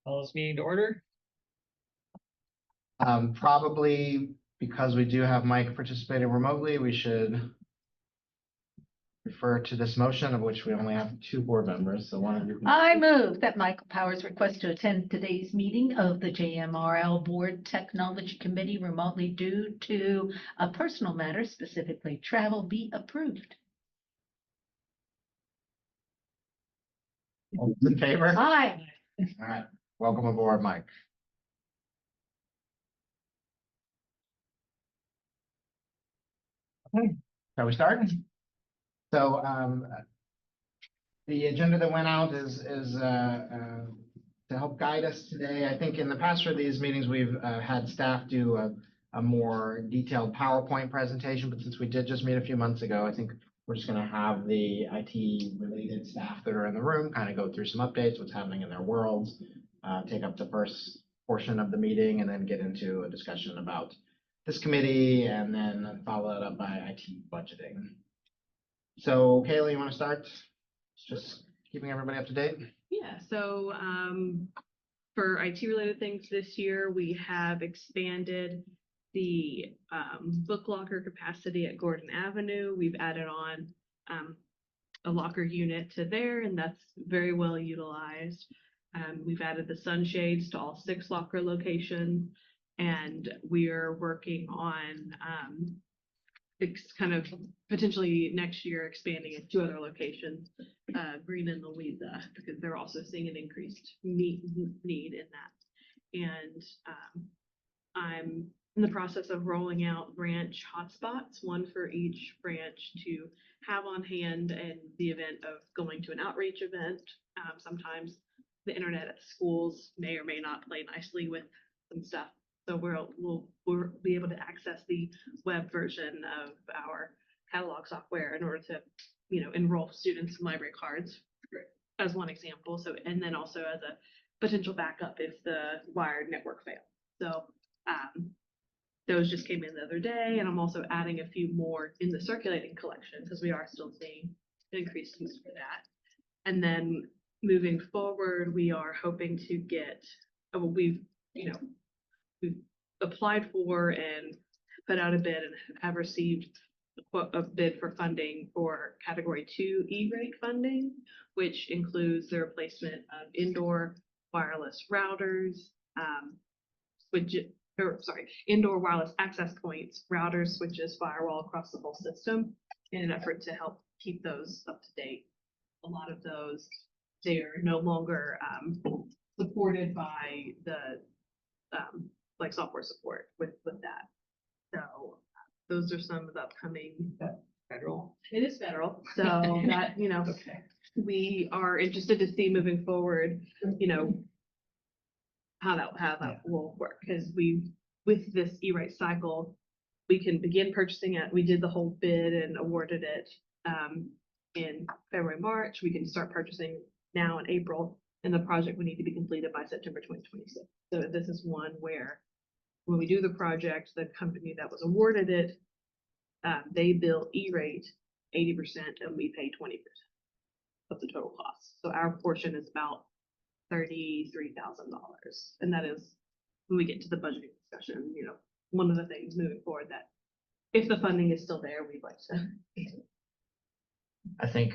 Call this meeting to order. Probably because we do have Mike participating remotely, we should refer to this motion, of which we only have 2 board members. So one of you. I move that Michael Powers request to attend today's meeting of the JMRL Board Technology Committee remotely due to a personal matter, specifically travel, be approved. All those in favor? Aye. All right. Welcome aboard, Mike. Okay. Shall we start? So the agenda that went out is to help guide us today. I think in the past for these meetings, we've had staff do a more detailed PowerPoint presentation, but since we did just meet a few months ago, I think we're just going to have the IT related staff that are in the room kind of go through some updates, what's happening in their worlds, take up the first portion of the meeting, and then get into a discussion about this committee, and then follow it up by IT budgeting. So Kayla, you want to start? Just keeping everybody up to date. Yeah, so for IT related things this year, we have expanded the book locker capacity at Gordon Avenue. We've added on a locker unit to there, and that's very well utilized. We've added the sunshades to all 6 locker locations, and we are working on it's kind of potentially next year expanding it to 2 other locations, Green and Louisa, because they're also seeing an increased need in that. And I'm in the process of rolling out branch hotspots, 1 for each branch to have on hand in the event of going to an outreach event. Sometimes the internet at schools may or may not play nicely with some stuff. So we'll be able to access the web version of our catalog software in order to, enroll students in library cards, as one example. So, and then also as a potential backup if the wired network fails. So those just came in the other day, and I'm also adding a few more in the circulating collection because we are still seeing increased use for that. And then moving forward, we are hoping to get, we've applied for and put out a bid and have received a bid for funding for Category 2 E-rate funding, which includes the replacement of indoor wireless routers, indoor wireless access points, routers, switches, firewall across the whole system in an effort to help keep those up to date. A lot of those, they are no longer supported by the like software support with that. So those are some of the upcoming. Federal. It is federal, so that Okay. we are interested to see moving forward, how that will work, because with this E-rate cycle, we can begin purchasing it. We did the whole bid and awarded it in February, March. We can start purchasing now in April, and the project would need to be completed by September 2026. So this is one where when we do the project, the company that was awarded it, they bill E-rate 80% and we pay 20% of the total cost. So our portion is about $33,000. And that is when we get to the budgeting discussion, one of the things moving forward that if the funding is still there, we'd like to. I think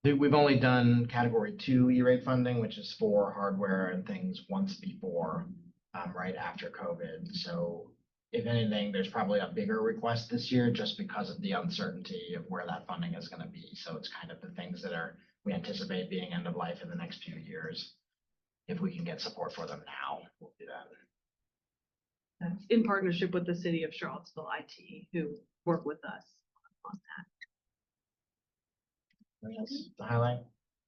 we've only done Category 2 E-rate funding, which is for hardware and things once before, right after COVID. So if anything, there's probably a bigger request this year just because of the uncertainty of where that funding is going to be. So it's kind of the things that we anticipate being end of life in the next few years. If we can get support for them now, we'll do that. In partnership with the city of Charlottesville IT, who work with us on that. Anything else to highlight?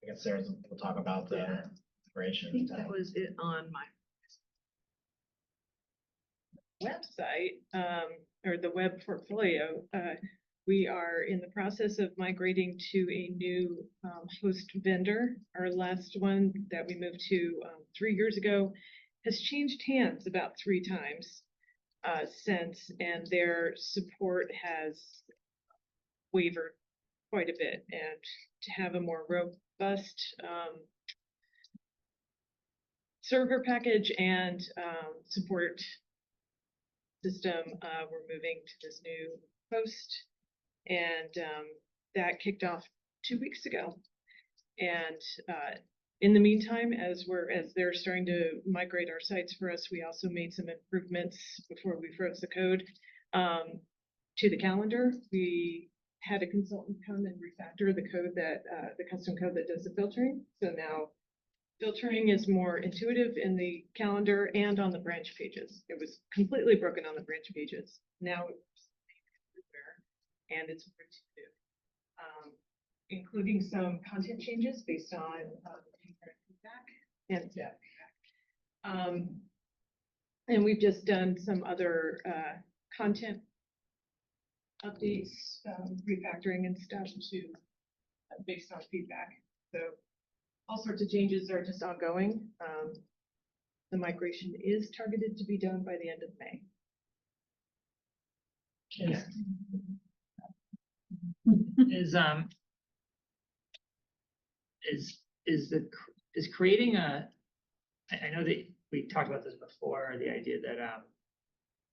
I guess Sarah will talk about the integration. I think that was it on my website, or the web portfolio. We are in the process of migrating to a new host vendor. Our last one that we moved to 3 years ago has changed hands about 3 times since, and their support has wavered quite a bit. And to have a more robust server package and support system, we're moving to this new host, and that kicked off 2 weeks ago. And in the meantime, as they're starting to migrate our sites for us, we also made some improvements before we froze the code to the calendar. We had a consultant come and refactor the code that the custom code that does the filtering. So now filtering is more intuitive in the calendar and on the branch pages. It was completely broken on the branch pages. Now it's everywhere, and it's more intuitive, including some content changes based on feedback and staff feedback. And we've just done some other content updates, refactoring and stuff to based on feedback. So all sorts of changes are just ongoing. The migration is targeted to be done by the end of May. Is creating a, I know that we talked about this before, the idea that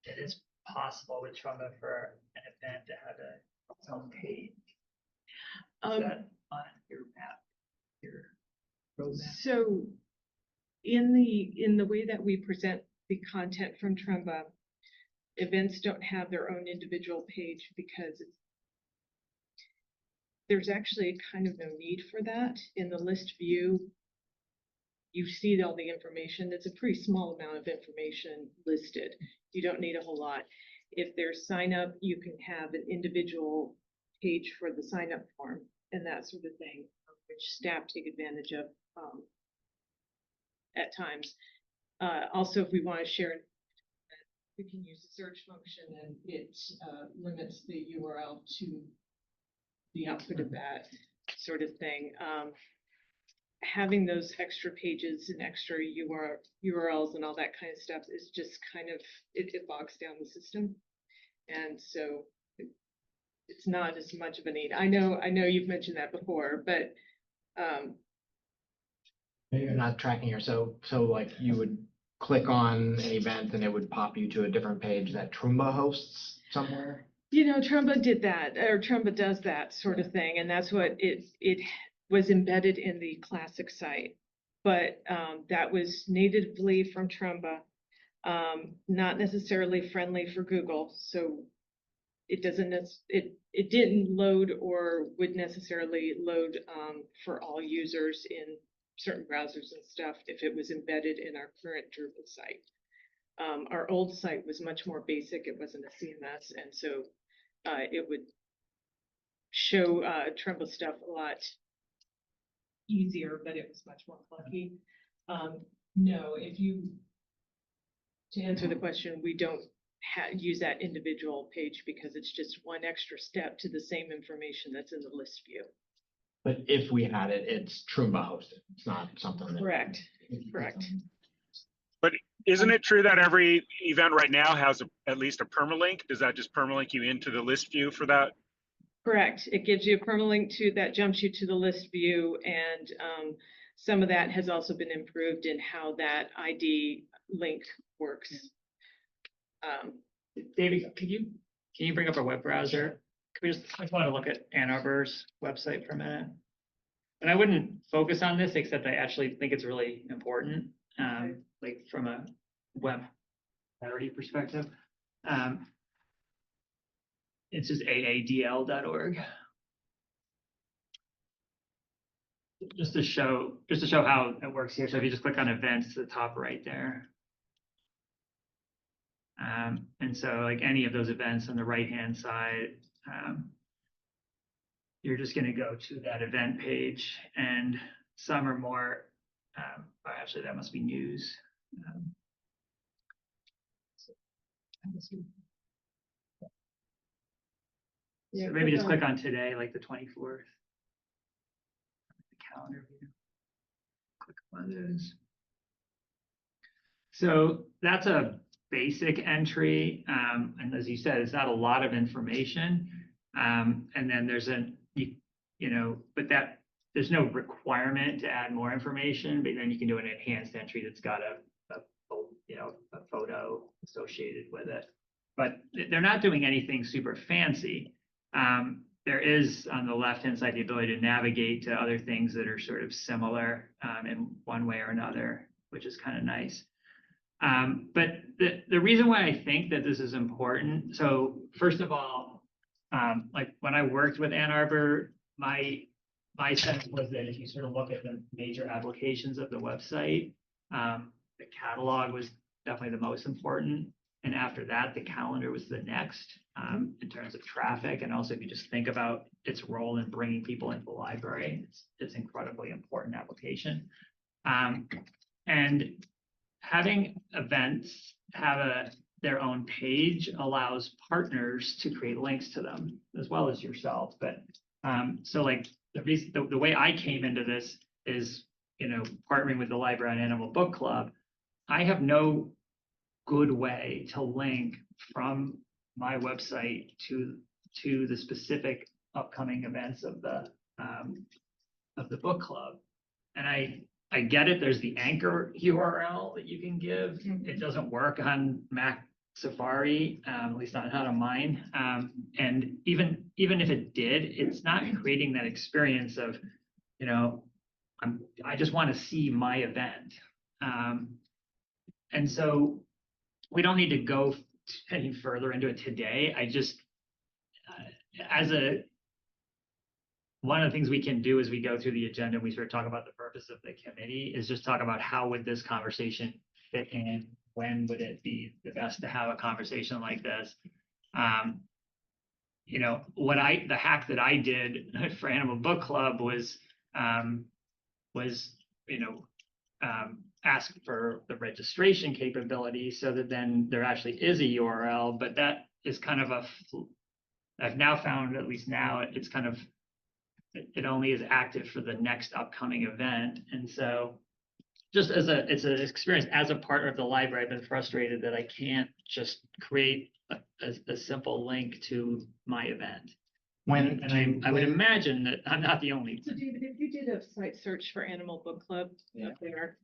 it is possible with Trumba for an event to have its own page. Is that on your map, your roadmap? So in the way that we present the content from Trumba, events don't have their own individual page because there's actually kind of no need for that. In the list view, you see all the information. It's a pretty small amount of information listed. You don't need a whole lot. If there's sign up, you can have an individual page for the sign up form and that sort of thing, which staff take advantage of at times. Also, if we want to share, we can use the search function, and it limits the URL to the output of that sort of thing. Having those extra pages and extra URLs and all that kind of stuff is just kind of, it bogs down the system. And so it's not as much of a need. I know you've mentioned that before, but Maybe you're not tracking here. So like you would click on an event and it would pop you to a different page that Trumba hosts somewhere. you know, Trumba did that, or Trumba does that sort of thing, and that's what it was embedded in the classic site. But that was natively from Trumba, not necessarily friendly for Google. So it it didn't load or would necessarily load for all users in certain browsers and stuff if it was embedded in our current Drupal site. Our old site was much more basic. It wasn't a CMS, and so it would show Trumba stuff a lot easier, but it was much more clunky. No, to answer the question, we don't use that individual page because it's just one extra step to the same information that's in the list view. But if we had it, it's Trumba hosted. It's not something that. Correct. But isn't it true that every event right now has at least a permalink? Does that just permalink you into the list view for that? Correct. It gives you a permalink that jumps you to the list view, and some of that has also been improved in how that ID link works. David, can you bring up a web browser? I just want to look at Ann Arbor's website for a minute. And I wouldn't focus on this, except I actually think it's really important, like from a web priority perspective. It's just aadl.org. Just to show how it works here. So if you just click on events to the top right there. And so like any of those events on the right-hand side, you're just going to go to that event page, and some are more, actually that must be news. So maybe just click on today, like the 24th. The calendar view. Click on those. So that's a basic entry. And as you said, it's not a lot of information. And then there's but that there's no requirement to add more information, but then you can do an enhanced entry that's got a photo associated with it. But they're not doing anything super fancy. There is on the left-hand side the ability to navigate to other things that are sort of similar in one way or another, which is kind of nice. But the reason why I think that this is important, so first of all, like when I worked with Ann Arbor, my sense was that if you sort of look at the major applications of the website, the catalog was definitely the most important. And after that, the calendar was the next in terms of traffic. And also, if you just think about its role in bringing people into the library, it's incredibly important application. And having events have their own page allows partners to create links to them as well as yourself. But so like the way I came into this is, partnering with the Library on Animal Book Club. I have no good way to link from my website to the specific upcoming events of the book club. And I get it. There's the anchor URL that you can give. It doesn't work on Mac Safari, at least not on mine. And even if it did, it's not creating that experience of, I just want to see my event. And so we don't need to go any further into it today. I just, one of the things we can do as we go through the agenda, we sort of talk about the purpose of the committee, is just talk about how would this conversation fit in? When would it be the best to have a conversation like this? The hack that I did for Animal Book Club was ask for the registration capability so that then there actually is a URL, but that is kind of I've now found, at least now, it's kind of, it only is active for the next upcoming event. And so just it's an experience as a partner of the library, I've been frustrated that I can't just create a simple link to my event. I would imagine that I'm not the only. So David, if you did a site search for Animal Book Club up there,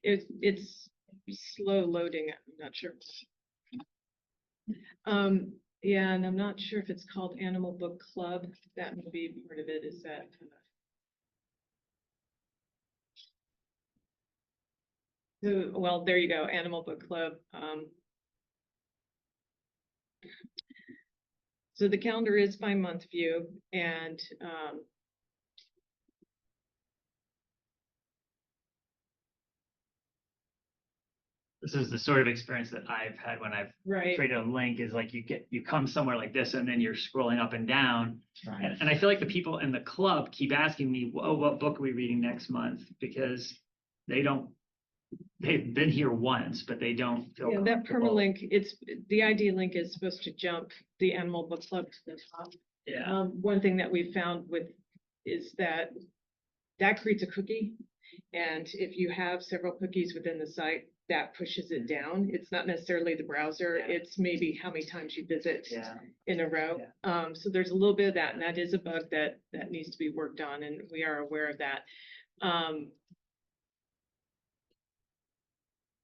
it's slow loading. I'm not sure. And I'm not sure if it's called Animal Book Club. That may be part of it. Is that well, there you go, Animal Book Club. So the calendar is by month view, and this is the sort of experience that I've had when I've created a link, is like you come somewhere like this and then you're scrolling up and down. Right. And I feel like the people in the club keep asking me, what book are we reading next month? Because they've been here once, but they don't feel that permalink, the ID link is supposed to jump the Animal Book Club to the top. Yeah. One thing that we've found is that creates a cookie. And if you have several cookies within the site, that pushes it down. It's not necessarily the browser. Yeah. It's maybe how many times you visit in a row. Yeah. So there's a little bit of that, and that is a bug that needs to be worked on, and we are aware of that.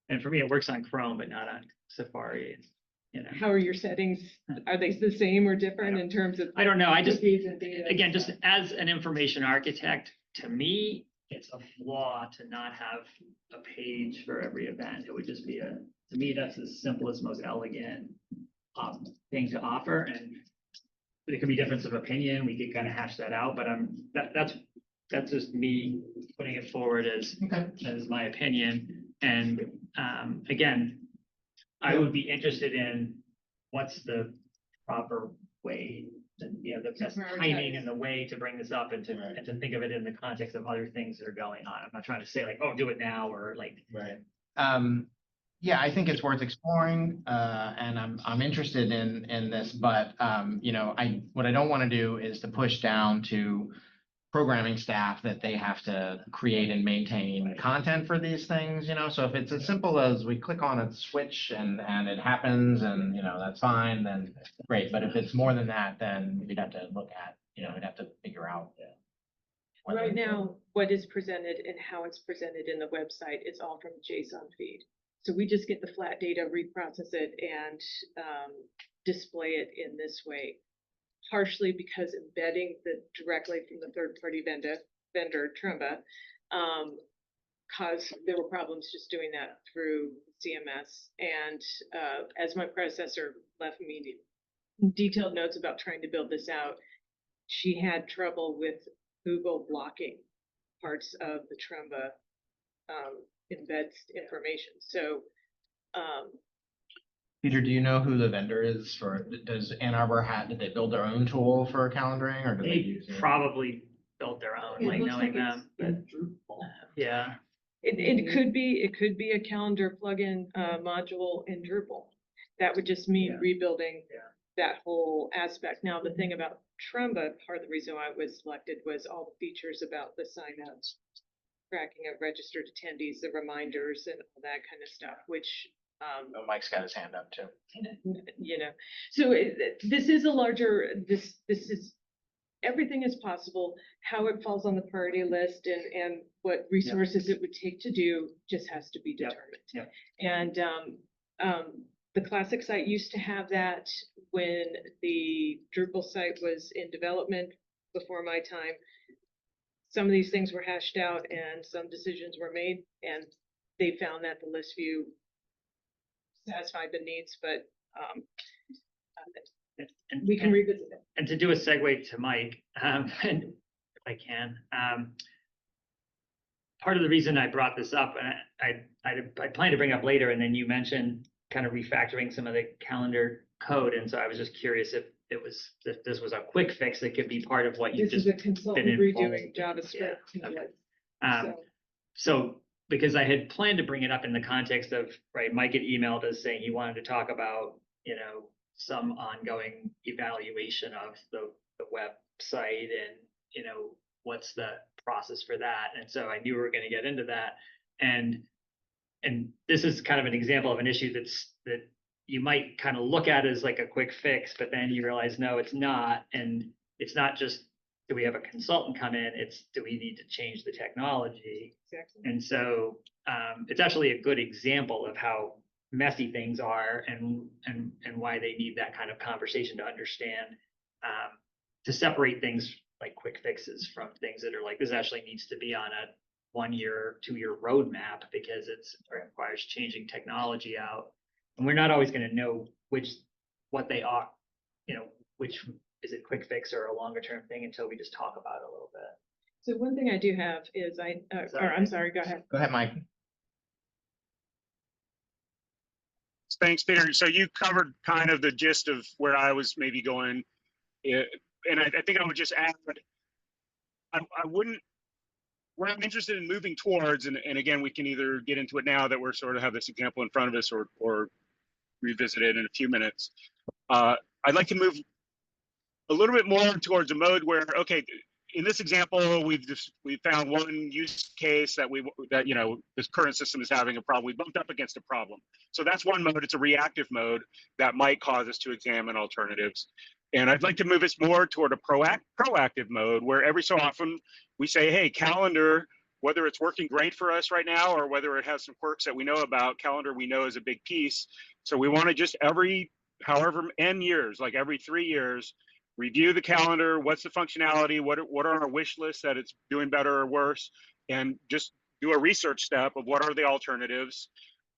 And for me, it works on Chrome, but not on Safari. How are your settings? Are they the same or different in terms of? I don't know. I just, again, just as an information architect, to me, it's a flaw to not have a page for every event. It would just be to me, that's the simplest, most elegant thing to offer. And there could be difference of opinion. We could kind of hash that out, but that's just me putting it forward as my opinion. And again, I would be interested in what's the proper way, the best timing and the way to bring this up and to think of it in the context of other things that are going on. I'm not trying to say like, oh, do it now or like. Right. I think it's worth exploring, and I'm interested in this, but what I don't want to do is to push down to programming staff that they have to create and maintain content for these things, so if it's as simple as we click on a switch and it happens and, that's fine, then great. But if it's more than that, then we'd have to look at, we'd have to figure out. Right now, what is presented and how it's presented in the website, it's all from JSON feed. So we just get the flat data, reprocess it, and display it in this way. Partially because embedding directly from the third-party vendor Trumba, caused there were problems just doing that through CMS. And as my predecessor left me detailed notes about trying to build this out, she had trouble with Google blocking parts of the Trumba embeds information. So Peter, do you know who the vendor is for, does Ann Arbor did they build their own tool for calendaring, or do they They use it? probably built their own, like knowing them, but yeah. it could be a calendar plugin module in Drupal. That would just mean Yeah. rebuilding Yeah. that whole aspect. Now, the thing about Trumba, part of the reason why I was selected was all the features about the sign-ups, tracking of registered attendees, the reminders, and all that kind of stuff, which Oh, Mike's got his hand up too. you know, so this is a larger, this is, everything is possible. How it falls on the priority list and what resources it would take to do just has to be determined. Yep. And the classic site used to have that when the Drupal site was in development before my time. Some of these things were hashed out and some decisions were made, and they found that the list view satisfied the needs, but And- we can and- revisit it. And to do a segue to Mike, and if I can, part of the reason I brought this up, and I plan to bring up later, and then you mentioned kind of refactoring some of the calendar code, and so I was just curious if this was a quick fix that could be part of what you This is just. a consultant been redoing involved. JavaScript. Yeah, okay. templates. So because I had planned to bring it up in the context of, right, Mike had emailed us saying he wanted to talk about, some ongoing evaluation of the website and, what's the process for that. And so I knew we were going to get into that. And this is kind of an example of an issue that you might kind of look at as like a quick fix, but then you realize, no, it's not. And it's not just, do we have a consultant come in? It's, do we need to change the technology? Exactly. And so it's actually a good example of how messy things are and why they need that kind of conversation to understand, to separate things like quick fixes from things that are like, this actually needs to be on a 1 year, 2 year roadmap because it requires changing technology out. And we're not always going to know what they are, which is it quick fix or a longer term thing until we just talk about it a little bit. So one thing I do have is I'm sorry, go ahead. Go ahead, Mike. Thanks, Peter. So you covered kind of the gist of where I was maybe going. And I think I would just add, I wouldn't, where I'm interested in moving towards, and again, we can either get into it now that we're sort of have this example in front of us or revisit it in a few minutes. I'd like to move a little bit more towards a mode where, okay, in this example, we found one use case that this current system is having a problem. We bumped up against a problem. So that's one mode. It's a reactive mode that might cause us to examine alternatives. And I'd like to move us more toward a proactive mode where every so often we say, hey, calendar, whether it's working great for us right now or whether it has some quirks that we know about, calendar we know is a big piece. So we want to just however n years, like every 3 years, review the calendar, what's the functionality, what are our wish lists that it's doing better or worse, and just do a research step of what are the alternatives,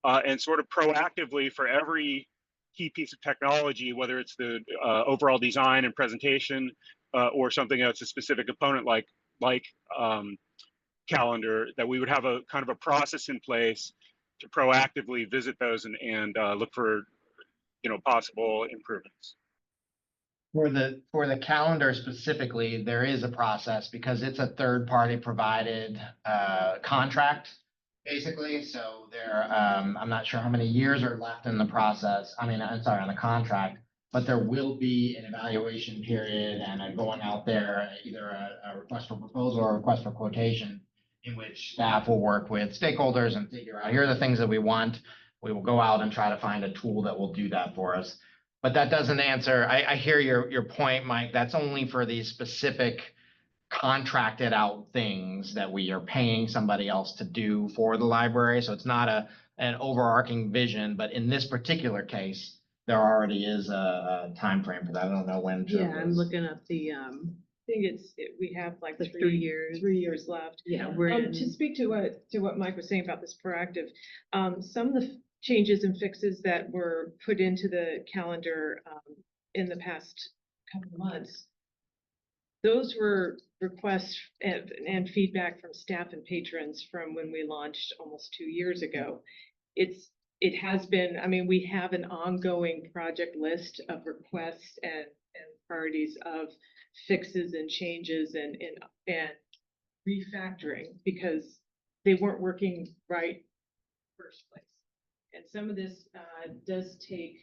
and sort of proactively for every key piece of technology, whether it's the overall design and presentation or something that's a specific component like calendar, that we would have a kind of a process in place to proactively visit those and look for possible improvements. For the calendar specifically, there is a process because it's a third-party provided contract, basically. So I'm not sure how many years are left in the process. I'm sorry, on the contract, but there will be an evaluation period and a going out there, either a request for proposal or a request for quotation, in which staff will work with stakeholders and figure out, here are the things that we want. We will go out and try to find a tool that will do that for us. But that doesn't answer, I hear your point, Mike. That's only for these specific contracted out things that we are paying somebody else to do for the library. So it's not an overarching vision, but in this particular case, there already is a time frame for that. I don't know when. Yeah, Joe I'm is. looking up the, I think we have like The 3 years. 3 years left. yeah, we're in. To speak to what Mike was saying about this proactive, some of the changes and fixes that were put into the calendar in the past couple of months, those were requests and feedback from staff and patrons from when we launched almost 2 years ago. It has been, I mean, we have an ongoing project list of requests and priorities of fixes and changes and refactoring because they weren't working right in the first place. And some of this does take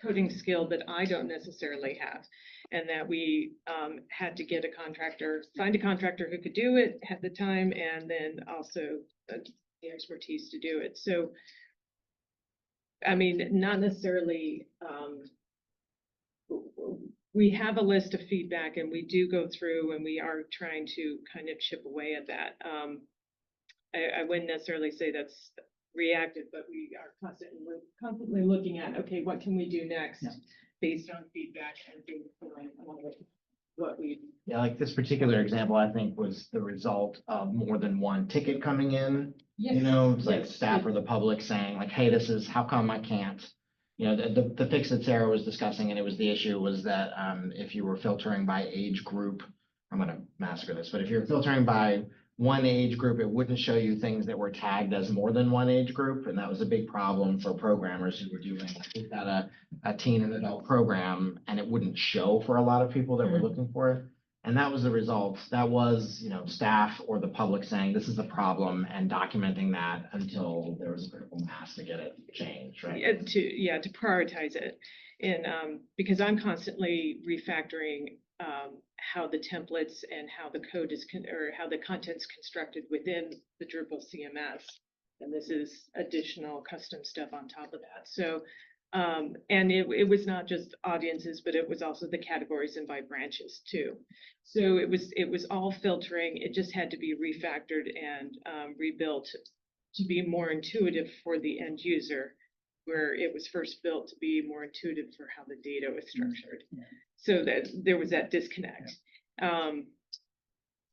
coding skill that I don't necessarily have, and that we had to get find a contractor who could do it, had the time, and then also the expertise to do it. So, I mean, not necessarily, we have a list of feedback and we do go through and we are trying to kind of chip away at that. I wouldn't necessarily say that's reactive, but we are constantly looking at, okay, what can we do next based on feedback and what we. Yeah, like this particular example, I think was the result of more than one ticket coming in. Yes. You know, it's like Yes. staff or the public saying like, hey, this is, how come I can't? You know, the fix that Sarah was discussing, and it was the issue was that if you were filtering by age group, I'm gonna massacre this, but if you're filtering by one age group, it wouldn't show you things that were tagged as more than one age group, and that was a big problem for programmers who were doing, like, we've got a teen and adult program, and it wouldn't show for a lot of people that were looking for it. And that was the result. That was, you know, staff or the public saying this is the problem and documenting that until there was a critical mass to get it changed, right? To prioritize it. And because I'm constantly refactoring how the templates and how the code is or how the content's constructed within the Drupal CMS. And this is additional custom stuff on top of that. So and it was not just audiences, but it was also the categories and by branches too. So it was all filtering. It just had to be refactored and rebuilt to be more intuitive for the end user, where it was first built to be more intuitive for how the data was structured. Yeah. So that there was that disconnect. So I'm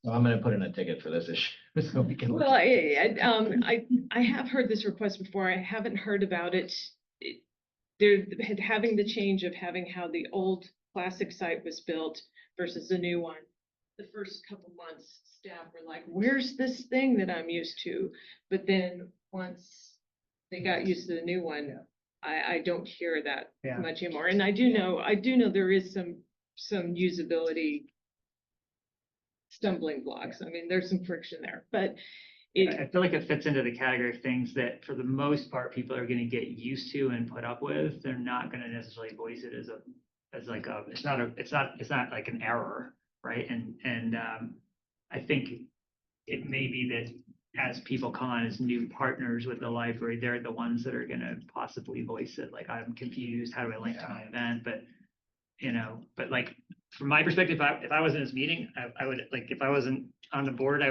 gonna put in a ticket for this issue so we can. Well, I have heard this request before. I haven't heard about it. They're having the change of having how the old classic site was built versus the new one. The first couple months, staff were like, where's this thing that I'm used to? But then once they got used to the new one, I don't hear that much anymore. And I do know there is some usability stumbling blocks. I mean, there's some friction there, but I feel like it fits into the category of things that for the most part, people are gonna get used to and put up with. They're not gonna necessarily voice it as it's not like an error, right? And I think it may be that as people come on as new partners with the library, they're the ones that are gonna possibly voice it. Like, I'm confused, how do I link to my event? But, you know, but like, from my perspective, if I was in this meeting, I would, like, if I wasn't on the board,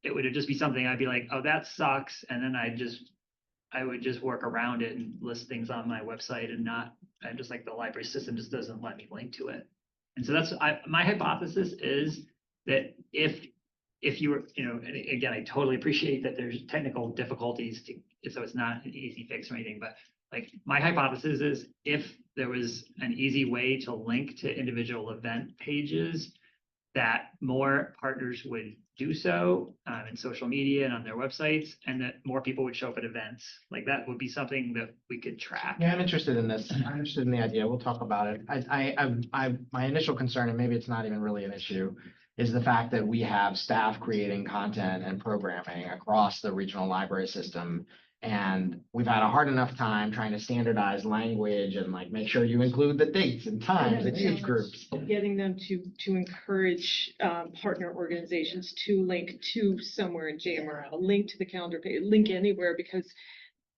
it would just be something I'd be like, oh, that sucks. And then I would just work around it and list things on my website and just like the library system just doesn't let me link to it. And so my hypothesis is that if you were, you know, and again, I totally appreciate that there's technical difficulties so it's not an easy fix or anything, but like my hypothesis is if there was an easy way to link to individual event pages, that more partners would do so in social media and on their websites, and that more people would show up at events. Like, that would be something that we could track. Yeah, I'm interested in this. I'm interested in the idea. We'll talk about it. My initial concern, and maybe it's not even really an issue, is the fact that we have staff creating content and programming across the regional library system. And we've had a hard enough time trying to standardize language and like make sure you include the dates and times and age groups. Getting them to encourage partner organizations to link to somewhere in JMRL, link to the calendar page, link anywhere, because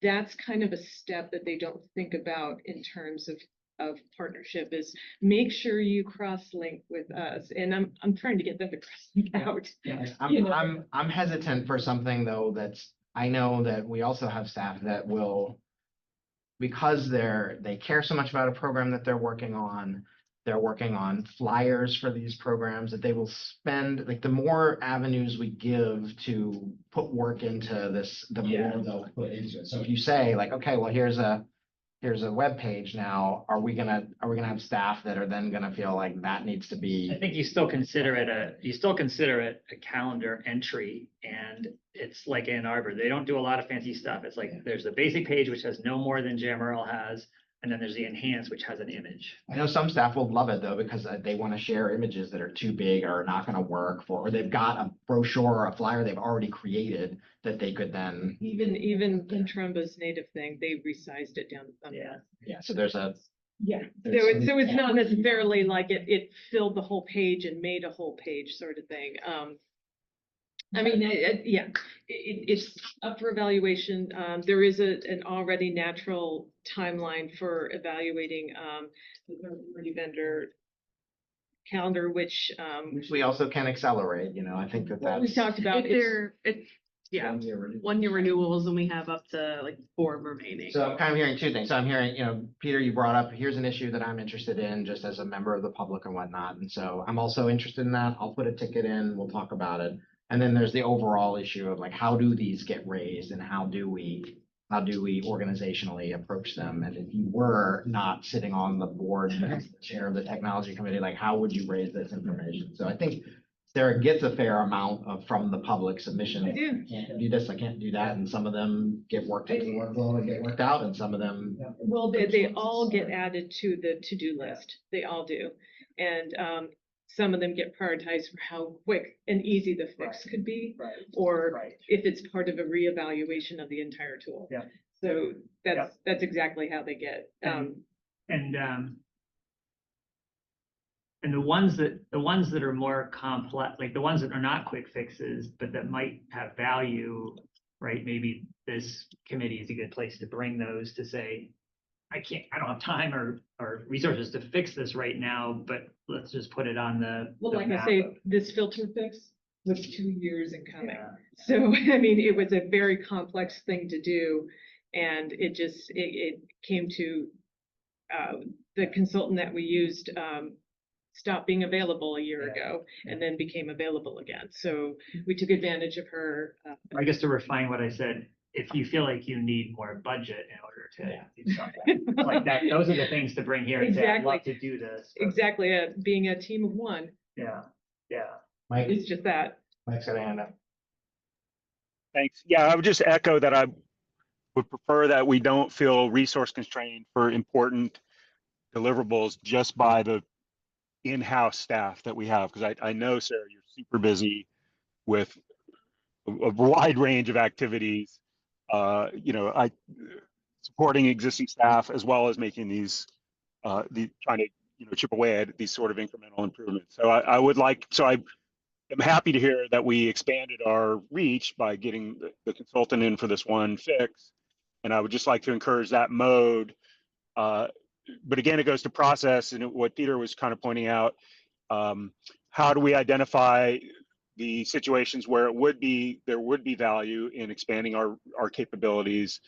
that's kind of a step that they don't think about in terms of partnership is make sure you cross-link with us. And I'm trying to get them to cross-link out. You know. I'm hesitant for something though I know that we also have staff that will, because they care so much about a program that they're working on flyers for these programs, that they will spend, like, the more avenues we give to put work into this, the more they'll put into it. So if you say like, okay, well, here's a web page now, are we gonna have staff that are then gonna feel like that needs to be? I think you still consider it a calendar entry, and it's like Ann Arbor. They don't do a lot of fancy stuff. It's like there's the basic page, which has no more than JMRL has, and then there's the enhanced, which has an image. I know some staff will love it though, because they want to share images that are too big or not going to work or they've got a brochure or a flyer they've already created that they could then. Even in Trumba's native thing, they resized it down. Yeah. So there's a. Yeah. So it's not necessarily like it filled the whole page and made a whole page sort of thing. I mean, it's up for evaluation. There is an already natural timeline for evaluating the third-party vendor calendar, which we also can accelerate. I think that's. We talked about Yeah, 1-year renewals, and we have up to like 4 remaining. So I'm kind of hearing two things. So I'm hearing, Peter, you brought up, here's an issue that I'm interested in just as a member of the public and whatnot. And so I'm also interested in that. I'll put a ticket in, we'll talk about it. And then there's the overall issue of like, how do these get raised and how do we organizationally approach them? And if you were not sitting on the board, as the chair of the technology committee, like how would you raise this information? So I think Sarah gets a fair amount from the public submission. I do. I can't do this, I can't do that, and some of them get worked into the workflow and get worked out, and some of them. Well, they all get added to the to-do list. They all do. And some of them get prioritized for how quick and easy the fix could be, or if it's part of a reevaluation of the entire tool. Yeah. So that's exactly how they get. And the ones that are more complex, like the ones that are not quick fixes, but that might have value, right? Maybe this committee is a good place to bring those to say, I don't have time or resources to fix this right now, but let's just put it on the. Well, like I say, this filter fix was 2 years in coming. Yeah. So, I mean, it was a very complex thing to do. And it came to the consultant that we used stopped being available a year ago and then became available again. So we took advantage of her. I guess to refine what I said, if you feel like you need more budget in order to do something like that, those are the things to bring here and say, I'd love to do this. Exactly. Being a team of one. Yeah. Mike, It's just that. Mike's got a hand up. Thanks. Yeah, I would just echo that I would prefer that we don't feel resource constrained for important deliverables just by the in-house staff that we have, because I know, Sarah, you're super busy with a wide range of activities, supporting existing staff as well as making these trying to chip away at these sort of incremental improvements. So I am happy to hear that we expanded our reach by getting the consultant in for this one fix, and I would just like to encourage that mode. But again, it goes to process and what Peter was kind of pointing out. How do we identify the situations where there would be value in expanding our capabilities,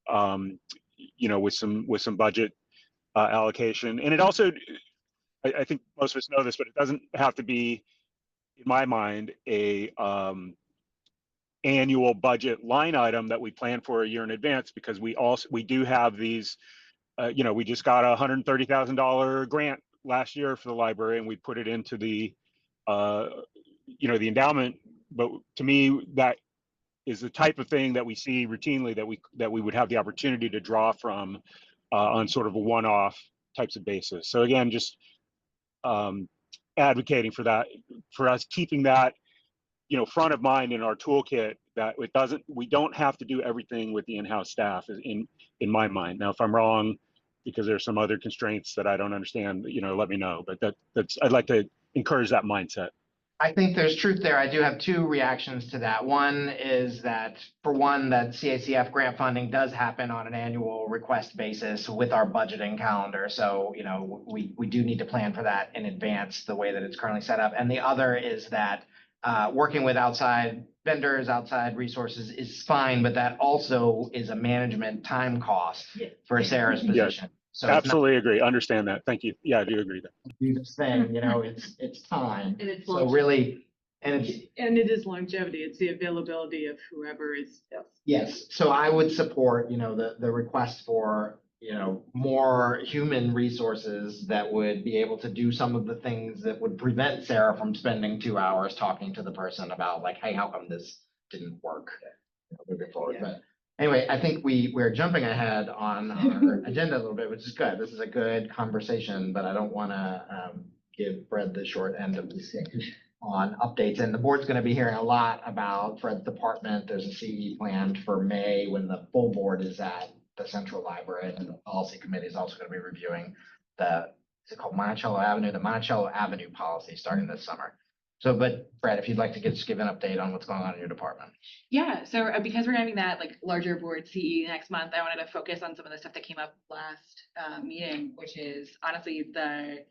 with some budget allocation? And it also, I think most of us know this, but it doesn't have to be, in my mind, a annual budget line item that we plan for a year in advance, because we do have these. We just got a $130,000 grant last year for the library, and we put it into the endowment. But to me, that is the type of thing that we see routinely that we would have the opportunity to draw from on sort of a one-off types of basis. So again, just advocating for that, for us keeping that front of mind in our toolkit, that we don't have to do everything with the in-house staff in my mind. Now, if I'm wrong, because there's some other constraints that I don't understand, let me know. But that's I'd like to encourage that mindset. I think there's truth there. I do have two reactions to that. One is that, for one, that CACF grant funding does happen on an annual request basis with our budgeting calendar. So, you know, we do need to plan for that in advance, the way that it's currently set up. And the other is that working with outside vendors, outside resources is fine, but that also is a management time cost for Sarah's position. So it's not Absolutely agree. Understand that. Thank you. Yeah, I do agree that. you just saying, you know, it's time. And it's So really, and it's, And it is longevity. It's the availability of whoever is. yes, so I would support, you know, the request for, you know, more human resources that would be able to do some of the things that would prevent Sarah from spending 2 hours talking to the person about like, hey, how come this didn't work? You know, moving forward, Yeah. but anyway, I think we're jumping ahead on our agenda a little bit, which is good. This is a good conversation, but I don't want to give Fred the short end of the stick on updates. And the board's going to be hearing a lot about Fred's department. There's a CE planned for May when the full board is at the central library, and the policy committee is also going to be reviewing is it called Monticello Avenue? The Monticello Avenue policy starting this summer. So, but Fred, if you'd like to just give an update on what's going on in your department. Yeah, so because we're having that like larger board CE next month, I wanted to focus on some of the stuff that came up last meeting, which is honestly the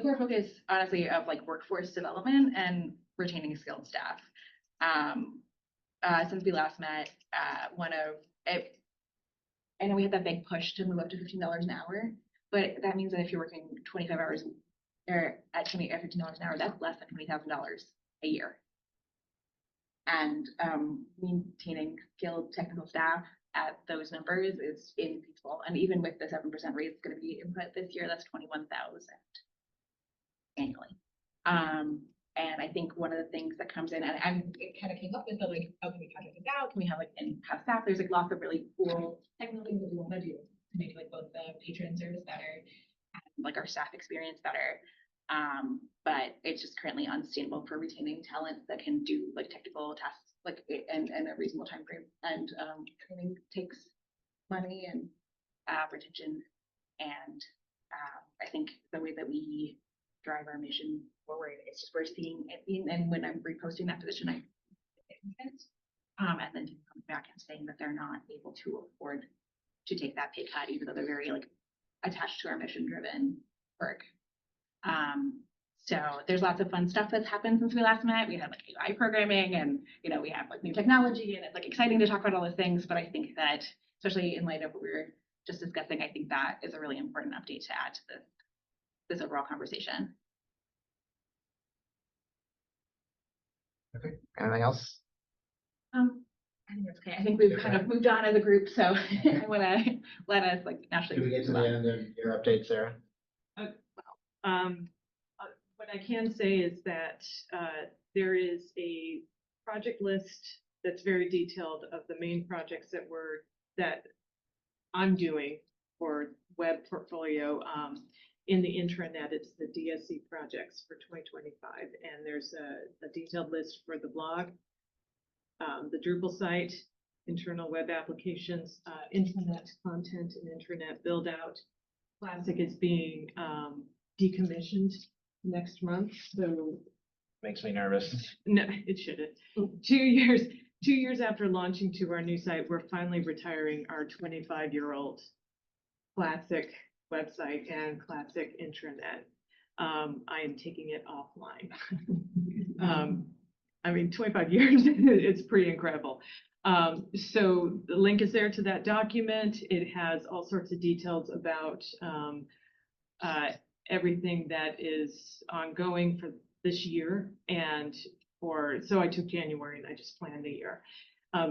core focus, honestly, of like workforce development and retaining skilled staff. Since we last met, I know we had that big push to move up to $15 an hour, but that means that if you're working 25 hours or at $15 an hour, that's less than $20,000 a year. And maintaining skilled technical staff at those numbers is infeasible. And even with the 7% raise going to be input this year, that's 21,000 annually. And I think one of the things that comes in, and it kind of came up with the like, oh, can we contract this out? Can we have like in-house staff? There's like lots of really cool technical things that we want to do to make like both the patron service better and like our staff experience better. But it's just currently unsustainable for retaining talent that can do like technical tasks like and a reasonable time frame. And training takes money and retention. And I think the way that we drive our mission forward is just we're seeing it, and when I'm reposting that position, and then coming back and saying that they're not able to afford to take that pay cut, even though they're very like attached to our mission driven work. So there's lots of fun stuff that's happened since we last met. We had like AI programming and, you know, we have like new technology and it's like exciting to talk about all those things. But I think that especially in light of what we were just discussing, I think that is a really important update to add to this overall conversation. Okay, anything else? I think that's okay. I think we've kind of moved on as a group, so I want to let us like naturally. Did we get to the end of your update, Sarah? What I can say is that there is a project list that's very detailed of the main projects that I'm doing for web portfolio. In the intranet, it's the DSC projects for 2025, and there's a detailed list for the blog, the Drupal site, internal web applications, intranet content, and intranet build out. Classic is being decommissioned next month, so Makes me nervous. no, it shouldn't. 2 years after launching to our new site, we're finally retiring our 25-year-old Classic website and Classic intranet. I am taking it offline. I mean, 25 years, it's pretty incredible. So the link is there to that document. It has all sorts of details about everything that is ongoing for this year. And so I took January and I just planned the year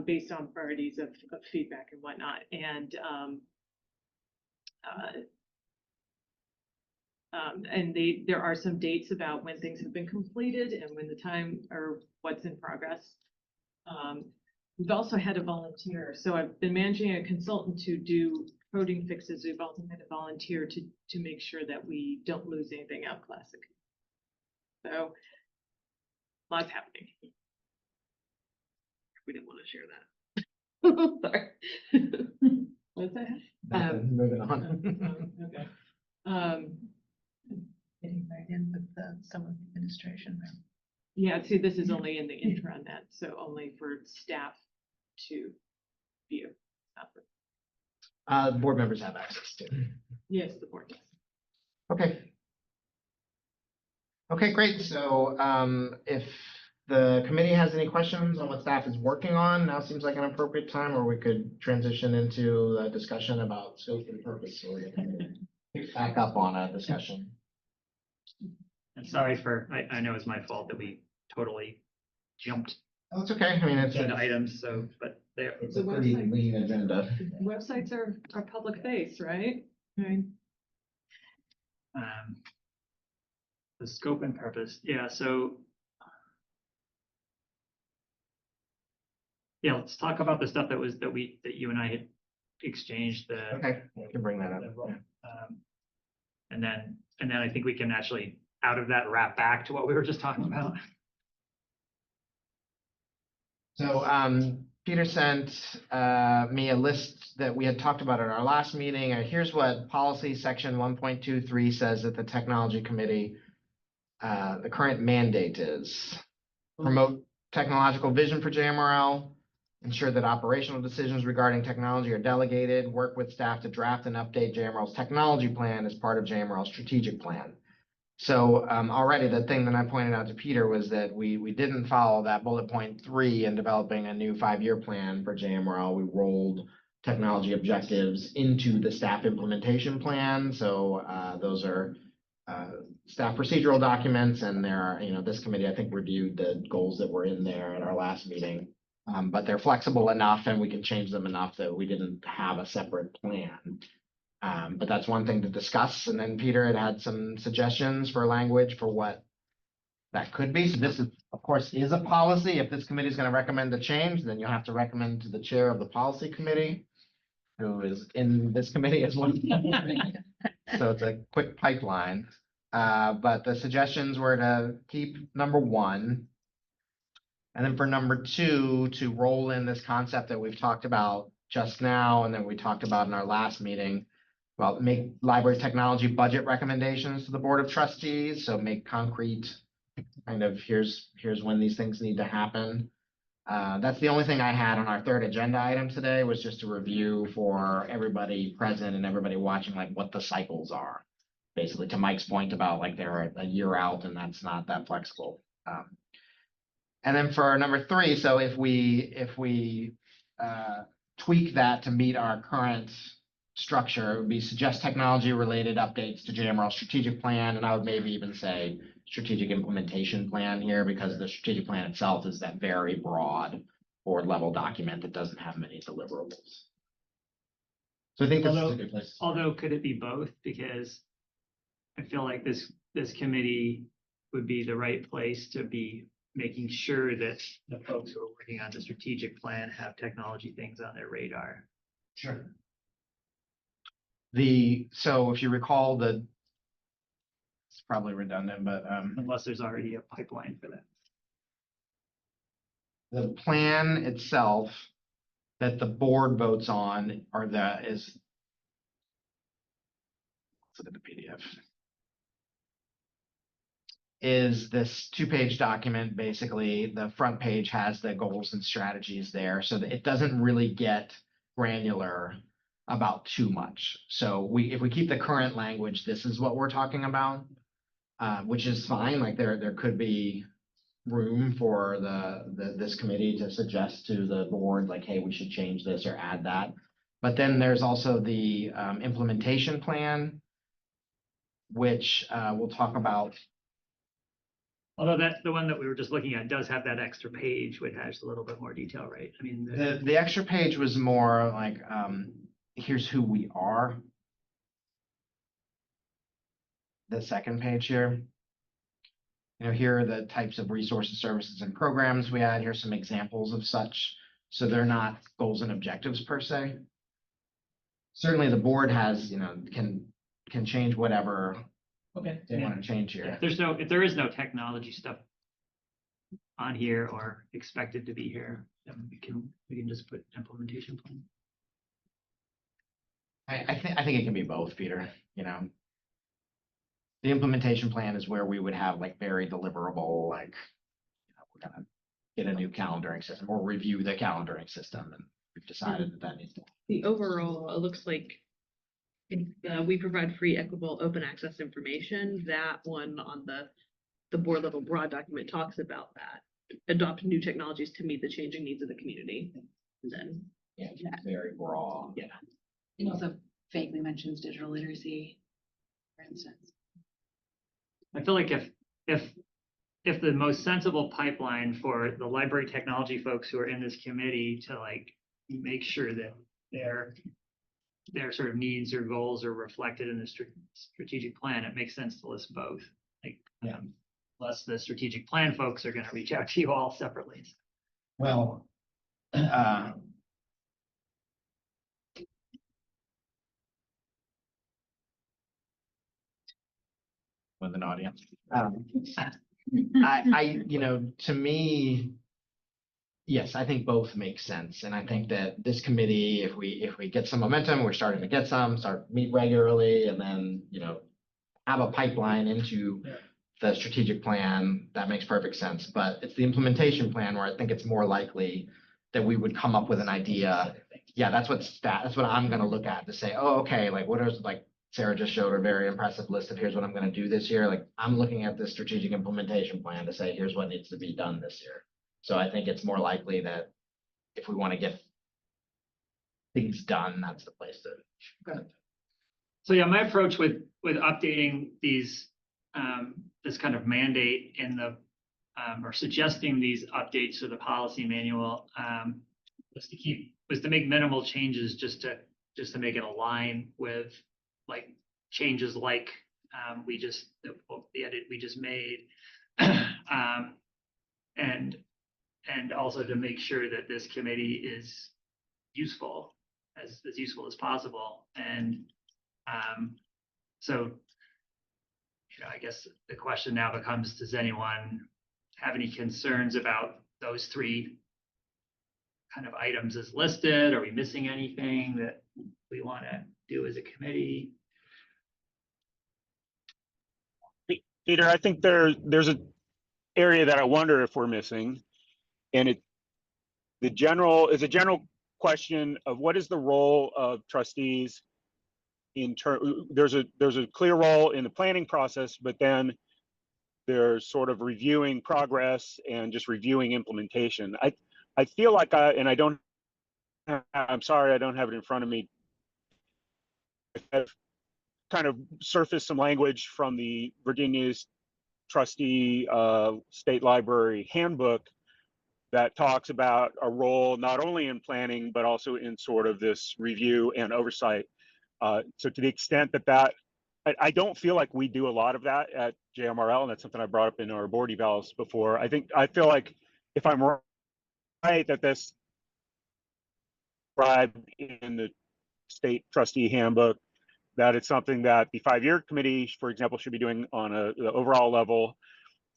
based on priorities of feedback and whatnot. And there are some dates about when things have been completed and when the time or what's in progress. We've also had a volunteer. So I've been managing a consultant to do coding fixes. We've also had a volunteer to make sure that we don't lose anything out Classic. So lots happening. We didn't want to share that. Sorry. What's that? Moving on. Okay. Getting right in with some of the administration. Yeah, see, this is only in the intranet, so only for staff to view. Board members have access to. Yes, the board does. Okay. Okay, great. So if the committee has any questions on what staff is working on, now seems like an appropriate time, or we could transition into a discussion about scope and purpose, or we can pick back up on a discussion. And sorry I know it's my fault that we totally jumped Oh, it's okay. I mean, it's agenda items, so, but there, it's The a pretty website. lean agenda. Websites are public face, right? Right. the scope and purpose, yeah, so. Yeah, let's talk about the stuff that you and I had exchanged the. Okay, we can bring that up. the, Yeah. And then I think we can actually, out of that, wrap back to what we were just talking about. So Peter sent me a list that we had talked about at our last meeting. Here's what policy section 1.23 says that the technology committee, the current mandate is promote technological vision for JMRL, ensure that operational decisions regarding technology are delegated, work with staff to draft and update JMRL's technology plan as part of JMRL's strategic plan. So already the thing that I pointed out to Peter was that we didn't follow that bullet point 3 in developing a new 5-year plan for JMRL. We rolled technology objectives into the staff implementation plan. So those are staff procedural documents, and there are, this committee, I think, reviewed the goals that were in there at our last meeting. But they're flexible enough and we can change them enough that we didn't have a separate plan. But that's one thing to discuss. And then Peter had some suggestions for language for what that could be. So this is, of course, is a policy. If this committee is going to recommend a change, then you'll have to recommend to the chair of the policy committee, who is in this committee as well. So it's a quick pipeline. But the suggestions were to keep number 1. And then for number 2, to roll in this concept that we've talked about just now, and then we talked about in our last meeting, well, make library technology budget recommendations to the Board of Trustees. So make concrete kind of here's when these things need to happen. That's the only thing I had on our 3rd agenda item today, was just a review for everybody present and everybody watching, like what the cycles are. Basically, to Mike's point about like they're a year out and that's not that flexible. And then for number 3, so if we tweak that to meet our current structure, it would be suggest technology related updates to JMRL strategic plan. And I would maybe even say strategic implementation plan here, because the strategic plan itself is that very broad board level document that doesn't have many deliverables. So I think this is a good place. Although could it be both? Because I feel like this committee would be the right place to be making sure that the folks who are working on the strategic plan have technology things on their radar. Sure. So if you recall, it's probably redundant, but Unless there's already a pipeline for that. the plan itself that the board votes on is, let's look at the PDF, is this 2-page document. Basically, the front page has the goals and strategies there, so that it doesn't really get granular about too much. So if we keep the current language, this is what we're talking about, which is fine. Like there could be room for this committee to suggest to the board, like, hey, we should change this or add that. But then there's also the implementation plan, which we'll talk about. Although that's the one that we were just looking at does have that extra page, which has a little bit more detail, right? I mean, The extra page was more like, here's who we are. The second page here. Here are the types of resources, services, and programs we had. Here's some examples of such. So they're not goals and objectives per se. Certainly the board has, can change whatever okay. they want to change here. If there is no technology stuff on here or expected to be here, then we can just put implementation plan. I think it can be both, Peter, The implementation plan is where we would have like very deliverable, like, we're gonna get a new calendaring system or review the calendaring system, and we've decided that needs to. The overall, it looks like we provide free, equitable, open access information. That one on the board level broad document talks about that. Adopt new technologies to meet the changing needs of the community. And then, Yeah, very broad. yeah. It also vaguely mentions digital literacy, for instance. I feel like if the most sensible pipeline for the library technology folks who are in this committee to like make sure that their sort of needs or goals are reflected in the strategic plan, it makes sense to list both. Like, unless the strategic plan folks are going to reach out to you all separately. Well, with an audience. To me, yes, I think both make sense. And I think that this committee, if we get some momentum, we're starting to get start meet regularly, and then, have a pipeline into the strategic plan, that makes perfect sense. But it's the implementation plan where I think it's more likely that we would come up with an idea. Yeah, that's what I'm gonna look at to say, oh, okay, like what is, like Sarah just showed a very impressive list of here's what I'm gonna do this year. Like I'm looking at this strategic implementation plan to say, here's what needs to be done this year. So I think it's more likely that if we want to get things done, that's the place to. So yeah, my approach with updating these, this kind of mandate in the, or suggesting these updates to the policy manual, was to make minimal changes just to make it align with like changes like the edit we just made, and also to make sure that this committee is useful as useful as possible. And so, I guess the question now becomes, does anyone have any concerns about those three kind of items as listed? Are we missing anything that we want to do as a committee? Peter, I think there's an area that I wonder if we're missing, and it's a general question of what is the role of trustees there's a clear role in the planning process, but then there's sort of reviewing progress and just reviewing implementation. I feel like I'm sorry, I don't have it in front of me. I've kind of surfaced some language from the Virginia's trustee state library handbook that talks about a role not only in planning, but also in sort of this review and oversight. So to the extent that I don't feel like we do a lot of that at JMRL, and that's something I brought up in our board evals before. I feel like if I'm right that this described in the state trustee handbook, that it's something that the 5-year committee, for example, should be doing on the overall level.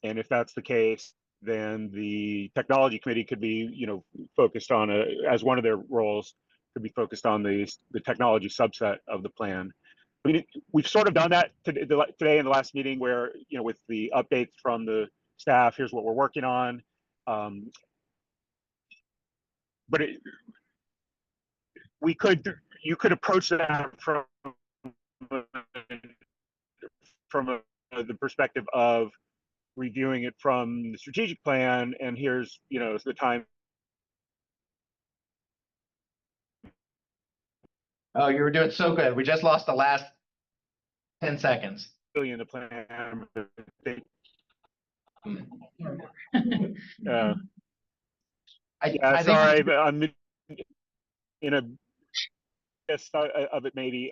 And if that's the case, then the technology committee could be, focused on as one of their roles, could be focused on the technology subset of the plan. I mean, we've sort of done that today in the last meeting where, with the updates from the staff, here's what we're working on. But you could approach that from the perspective of reviewing it from the strategic plan, and here's the time. Oh, you were doing so good. We just lost the last 10 seconds. In the plan. I Sorry, think but I'm in a guess of it maybe.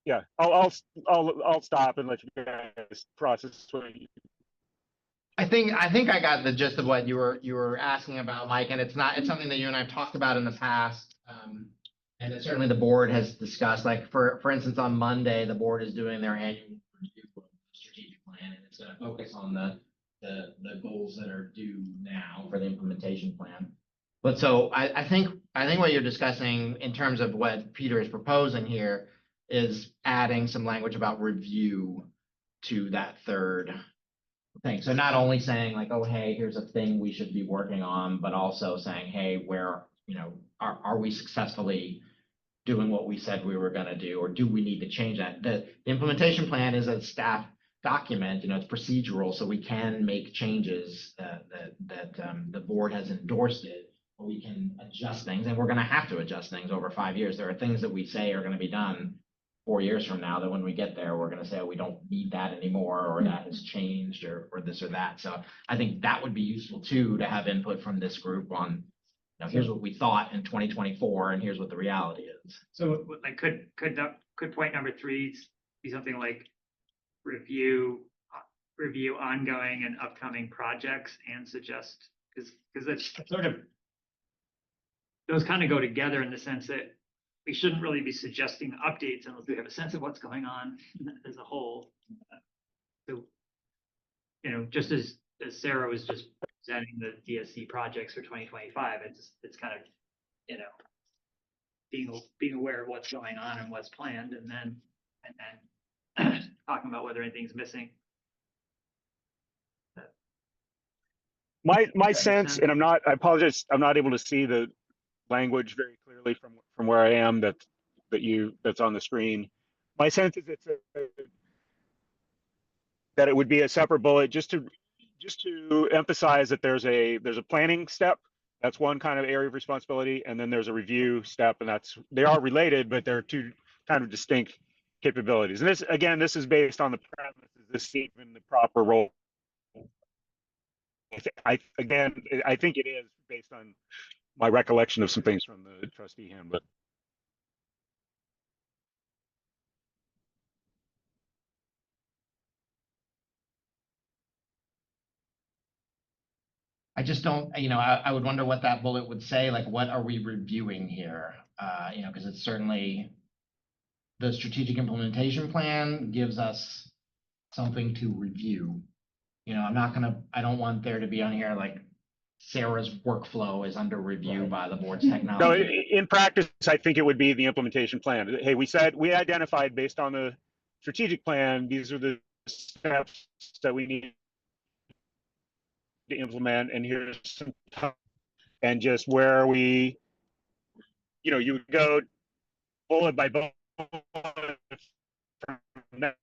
Yeah, I'll stop and let you guys process what you. I think I got the gist of what you were asking about, Mike, and it's something that you and I have talked about in the past. And it certainly the board has discussed, like for instance, on Monday, the board is doing their annual review of the strategic plan, and it's going to focus on the goals that are due now for the implementation plan. But so I think what you're discussing in terms of what Peter is proposing here is adding some language about review to that third thing. So not only saying like, oh, hey, here's a thing we should be working on, but also saying, hey, where, are we successfully doing what we said we were going to do, or do we need to change that? The implementation plan is a staff document, it's procedural, so we can make changes that the board has endorsed it, but we can adjust things, and we're going to have to adjust things over 5 years. There are things that we say are going to be done 4 years from now that when we get there, we're going to say, oh, we don't need that anymore, or that has changed, or this or that. So I think that would be useful too, to have input from this group on, here's what we thought in 2024, and here's what the reality is. So like, could point number 3 be something like review ongoing and upcoming projects and suggest, because that's sort of, those kind of go together in the sense that we shouldn't really be suggesting updates unless we have a sense of what's going on as a whole. So, just as Sarah was just presenting the DSC projects for 2025, it's kind of, being aware of what's going on and what's planned, and then talking about whether anything's missing. My sense, and I apologize, I'm not able to see the language very clearly from where I am that's on the screen. My sense is that it would be a separate bullet just to emphasize that there's a planning step. That's one kind of area of responsibility, and then there's a review step, and they are related, but they're two kind of distinct capabilities. And this is based on the premise, is this even the proper role? I think it is based on my recollection of some things from the trustee handbook. I just don't, I would wonder what that bullet would say, like, what are we reviewing here? Because it's certainly, the strategic implementation plan gives us something to review. I don't want there to be on here like Sarah's workflow is under review by the board's No, technology. in practice, I think it would be the implementation plan. Hey, we identified based on the strategic plan, these are the steps that we need to implement, and here's some time, and just where we, you would go bullet by bullet from that.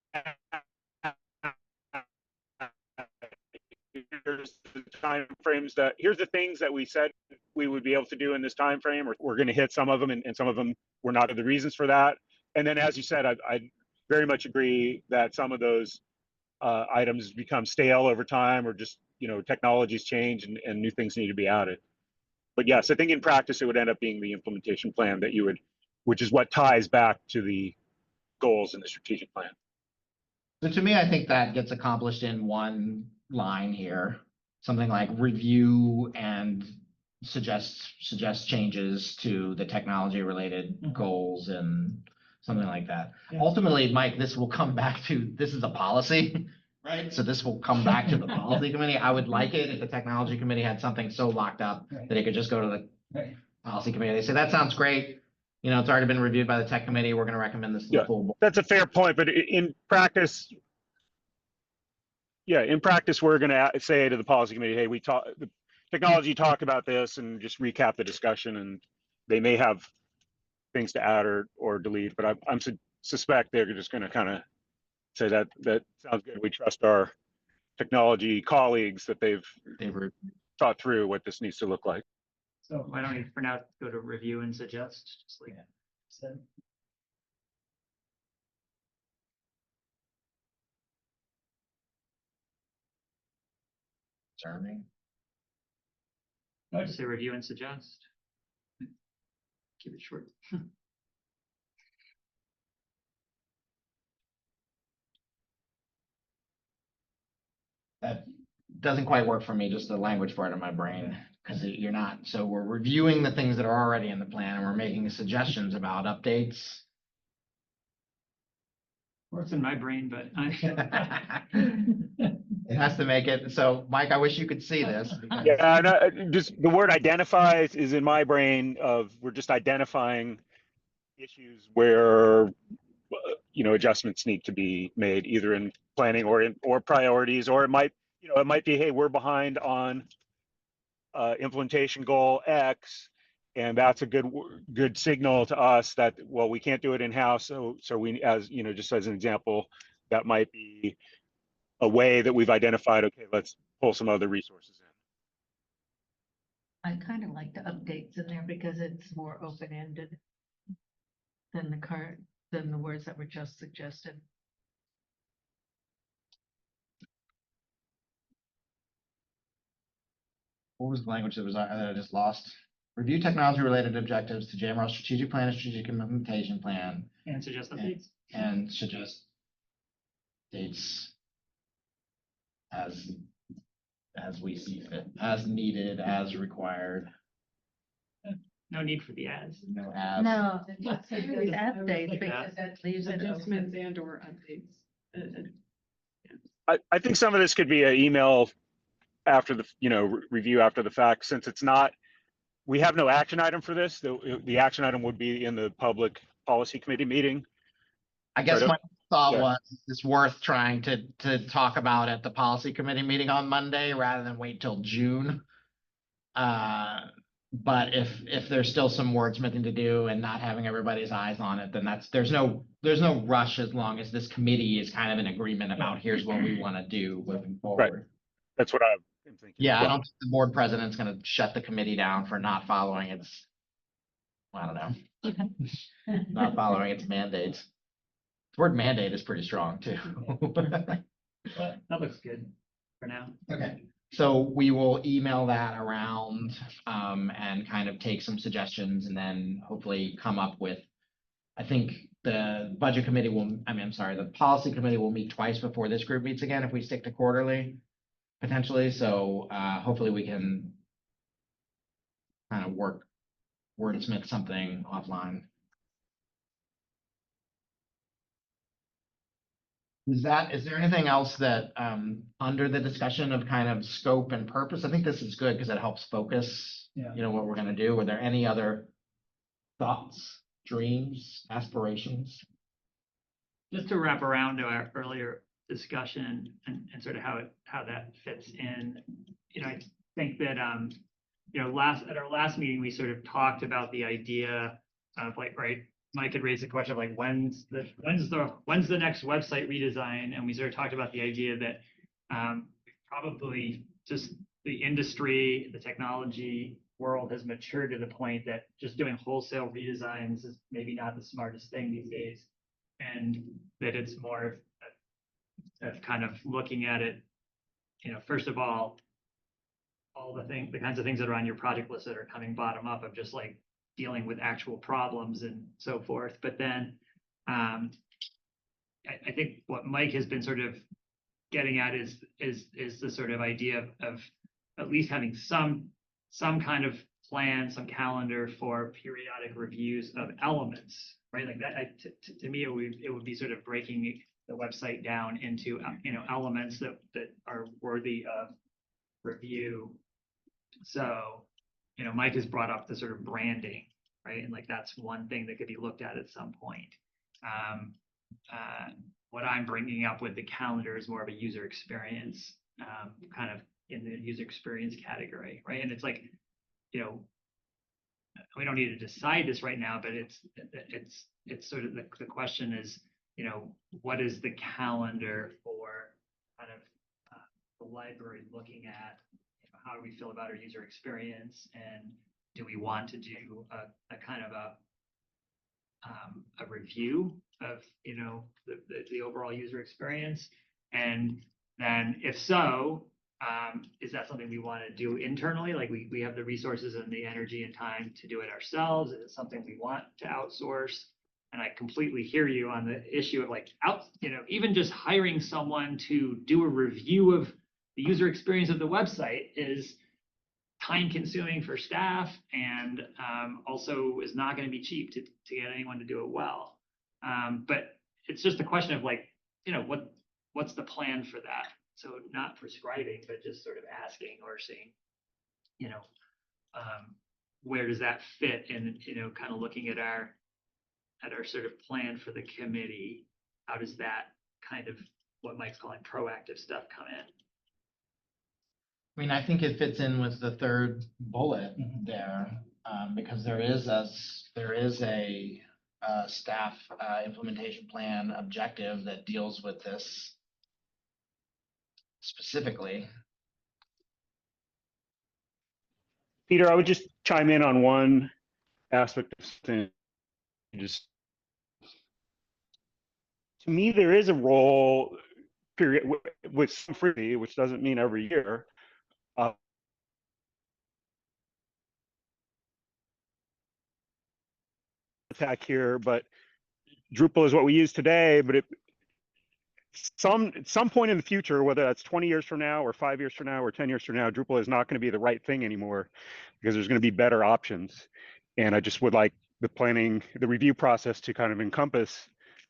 Here's the time frames here's the things that we said we would be able to do in this time frame, or we're going to hit some of them, and some of them were not the reasons for that. And then, as you said, I very much agree that some of those items become stale over time, or just technologies change and new things need to be added. But yes, I think in practice it would end up being the implementation plan that which is what ties back to the goals in the strategic plan. So to me, I think that gets accomplished in one line here, something like review and suggest changes to the technology related goals and something like that. Yeah. Ultimately, Mike, this will come back to, this is a policy, right? So this will come back to the policy committee. I would like it if the technology committee had something so locked up that it could just go to the policy committee. They say, that sounds great. It's already been reviewed by the tech committee. We're going to recommend this to the full board. That's a fair point, but in practice, we're going to say to the policy committee, hey, the technology talked about this, and just recap the discussion, and they may have things to add or delete, but I'm suspect they're just going to kind of say that sounds good. We trust our technology colleagues that they've thought through what this needs to look like. So why don't we, for now, go to review and suggest, just like said. Charming. I just say review and suggest. Keep it short. That doesn't quite work for me, just the language part of my brain, because you're not. So we're reviewing the things that are already in the plan, and we're making suggestions about updates. Works in my brain, but It has to make it. So, Mike, I wish you could see this. Yeah, just the word identifies is in my brain of, we're just identifying issues where adjustments need to be made either in planning or priorities, or it might be, hey, we're behind on implementation goal X, and that's a good signal to us that, well, we can't do it in-house. So we, as just as an example, that might be a way that we've identified, okay, let's pull some other resources in. I kind of like the updates in there because it's more open-ended than the words that were just suggested. What was the language that I just lost? Review technology-related objectives to JMRL strategic plan and strategic implementation plan, And suggest updates. and suggest dates as we see fit, as needed, as required. No need for the ads. No as. No, it's updates like because that. it leaves it Adjustments open. and or updates. I think some of this could be an email after the review after the fact, since it's not, we have no action item for this. The action item would be in the public policy committee meeting. I guess So my thought yeah. was it's worth trying to talk about at the policy committee meeting on Monday rather than wait till June. But if there's still some wordsmithing to do and not having everybody's eyes on it, then there's no rush as long as this committee is kind of in agreement about here's what we want to do moving forward. That's what I'm thinking. Yeah, as I well. don't think the board president's gonna shut the committee down for not following its, I don't know, not following its mandates. The word mandate is pretty strong too. But that looks good for now. Okay, so we will email that around, and kind of take some suggestions and then hopefully come up with, I think the budget committee the policy committee will meet twice before this group meets again if we stick to quarterly, potentially. So, hopefully we can kind of wordsmith something offline. Is there anything else that, under the discussion of kind of scope and purpose? I think this is good because it helps focus, Yeah. what we're gonna do. Were there any other thoughts, dreams, aspirations? Just to wrap around to our earlier discussion and sort of how that fits in, I think that, at our last meeting, we sort of talked about the idea of like, right, Mike had raised the question of like, when's the next website redesign? And we sort of talked about the idea that probably just the industry, the technology world has matured to the point that just doing wholesale redesigns is maybe not the smartest thing these days. And that it's more of kind of looking at it, first of all the kinds of things that are on your project list that are coming bottom up of just like dealing with actual problems and so forth. But then I think what Mike has been sort of getting at is the sort of idea of at least having some kind of plan, some calendar for periodic reviews of elements, right? Like that, to me, it would be sort of breaking the website down into, elements that are worthy of review. So, Mike has brought up the sort of branding, right? And like, that's one thing that could be looked at some point. What I'm bringing up with the calendar is more of a user experience, kind of in the user experience category, right? And it's like, we don't need to decide this right now, but it's sort of the question is, what is the calendar for kind of the library looking at, how do we feel about our user experience, and do we want to do a kind of a review of the overall user experience, and then if so, is that something we want to do internally? Like we have the resources and the energy and time to do it ourselves? Is it something we want to outsource? And I completely hear you on the issue of like even just hiring someone to do a review of the user experience of the website is time consuming for staff, and also is not going to be cheap to get anyone to do it well. But it's just a question of like, what's the plan for that? So not prescribing, but just sort of asking or saying, where does that fit in, kind of looking at our at our sort of plan for the committee, how does that kind of what Mike's calling proactive stuff come in? I mean, I think it fits in with the third bullet Mhm. there, because there is a staff implementation plan objective that deals with this specifically. Peter, I would just chime in on one aspect of things. Just to me, there is a role period with some frequency, which doesn't mean every year. Attack here, but Drupal is what we use today. But at some point in the future, whether that's 20 years from now, or 5 years from now, or 10 years from now, Drupal is not going to be the right thing anymore because there's going to be better options. And I just would like the review process to kind of encompass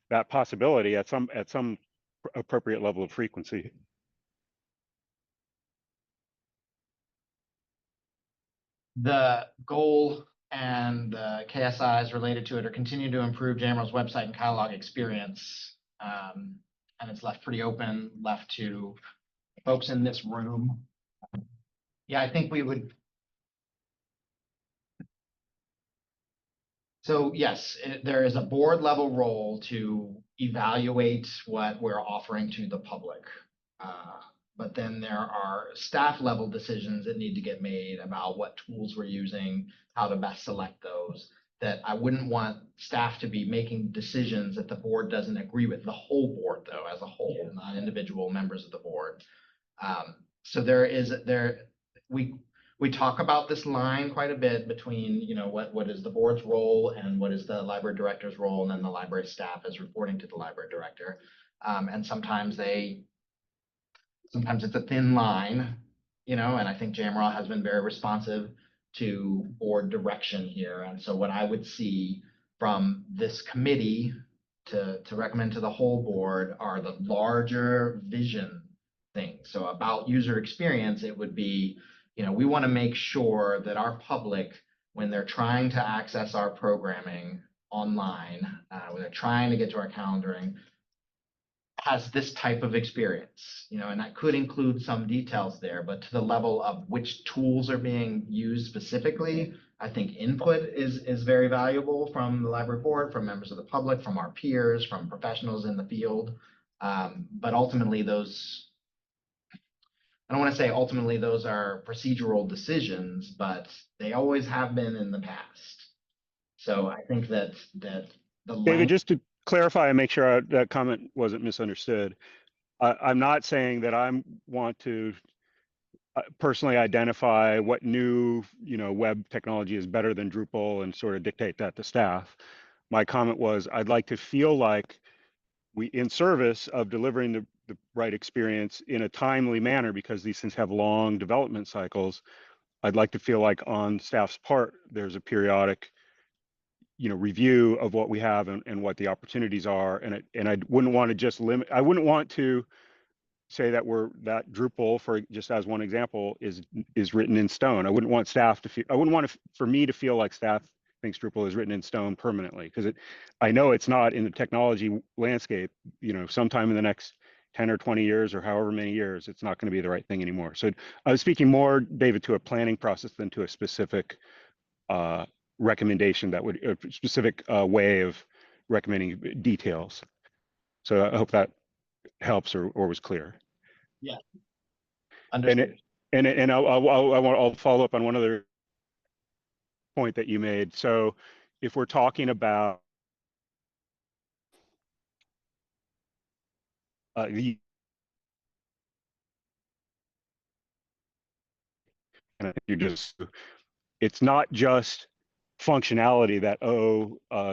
that possibility at some appropriate level of frequency. The goal and the KSIs related to it are continue to improve JMRL's website and catalog experience. And it's left pretty open, left to folks in this room. Yeah, I think we would. So yes, there is a board level role to evaluate what we're offering to the public. But then there are staff level decisions that need to get made about what tools we're using, how to best select those, that I wouldn't want staff to be making decisions that the board doesn't agree with, the whole board though, as a whole, not individual members of the board. So we talk about this line quite a bit between, you know, what is the board's role and what is the library director's role, and then the library staff is reporting to the library director. And sometimes it's a thin line, you know, and I think JMRL has been very responsive to board direction here. And so what I would see from this committee to recommend to the whole board are the larger vision things. So about user experience, it would be, you know, we want to make sure that our public, when they're trying to access our programming online, when they're trying to get to our calendaring, has this type of experience, you know, and that could include some details there, but to the level of which tools are being used specifically, I think input is very valuable from the library board, from members of the public, from our peers, from professionals in the field. But ultimately I don't want to say ultimately those are procedural decisions, but they always have been in the past. So I think that the David, just to clarify and make sure that comment wasn't misunderstood, I'm not saying that I want to personally identify what new, you know, web technology is better than Drupal and sort of dictate that to staff. My comment was I'd like to feel like we, in service of delivering the right experience in a timely manner, because these things have long development cycles, I'd like to feel like on staff's part, there's a periodic, you know, review of what we have and what the opportunities are. And I wouldn't want to just limit, I wouldn't want to say that that Drupal, for just as one example, is written in stone. I wouldn't want staff to feel, I wouldn't want for me to feel like staff thinks Drupal is written in stone permanently, because I know it's not in the technology landscape. You know, sometime in the next 10 or 20 years or however many years, it's not going to be the right thing anymore. So I was speaking more, David, to a planning process than to a specific recommendation that would, a specific way of recommending details. So I hope that helps or was clear. Yeah. Understood. And I'll follow up on one other point that you made. So if we're talking about and I think it's not just functionality that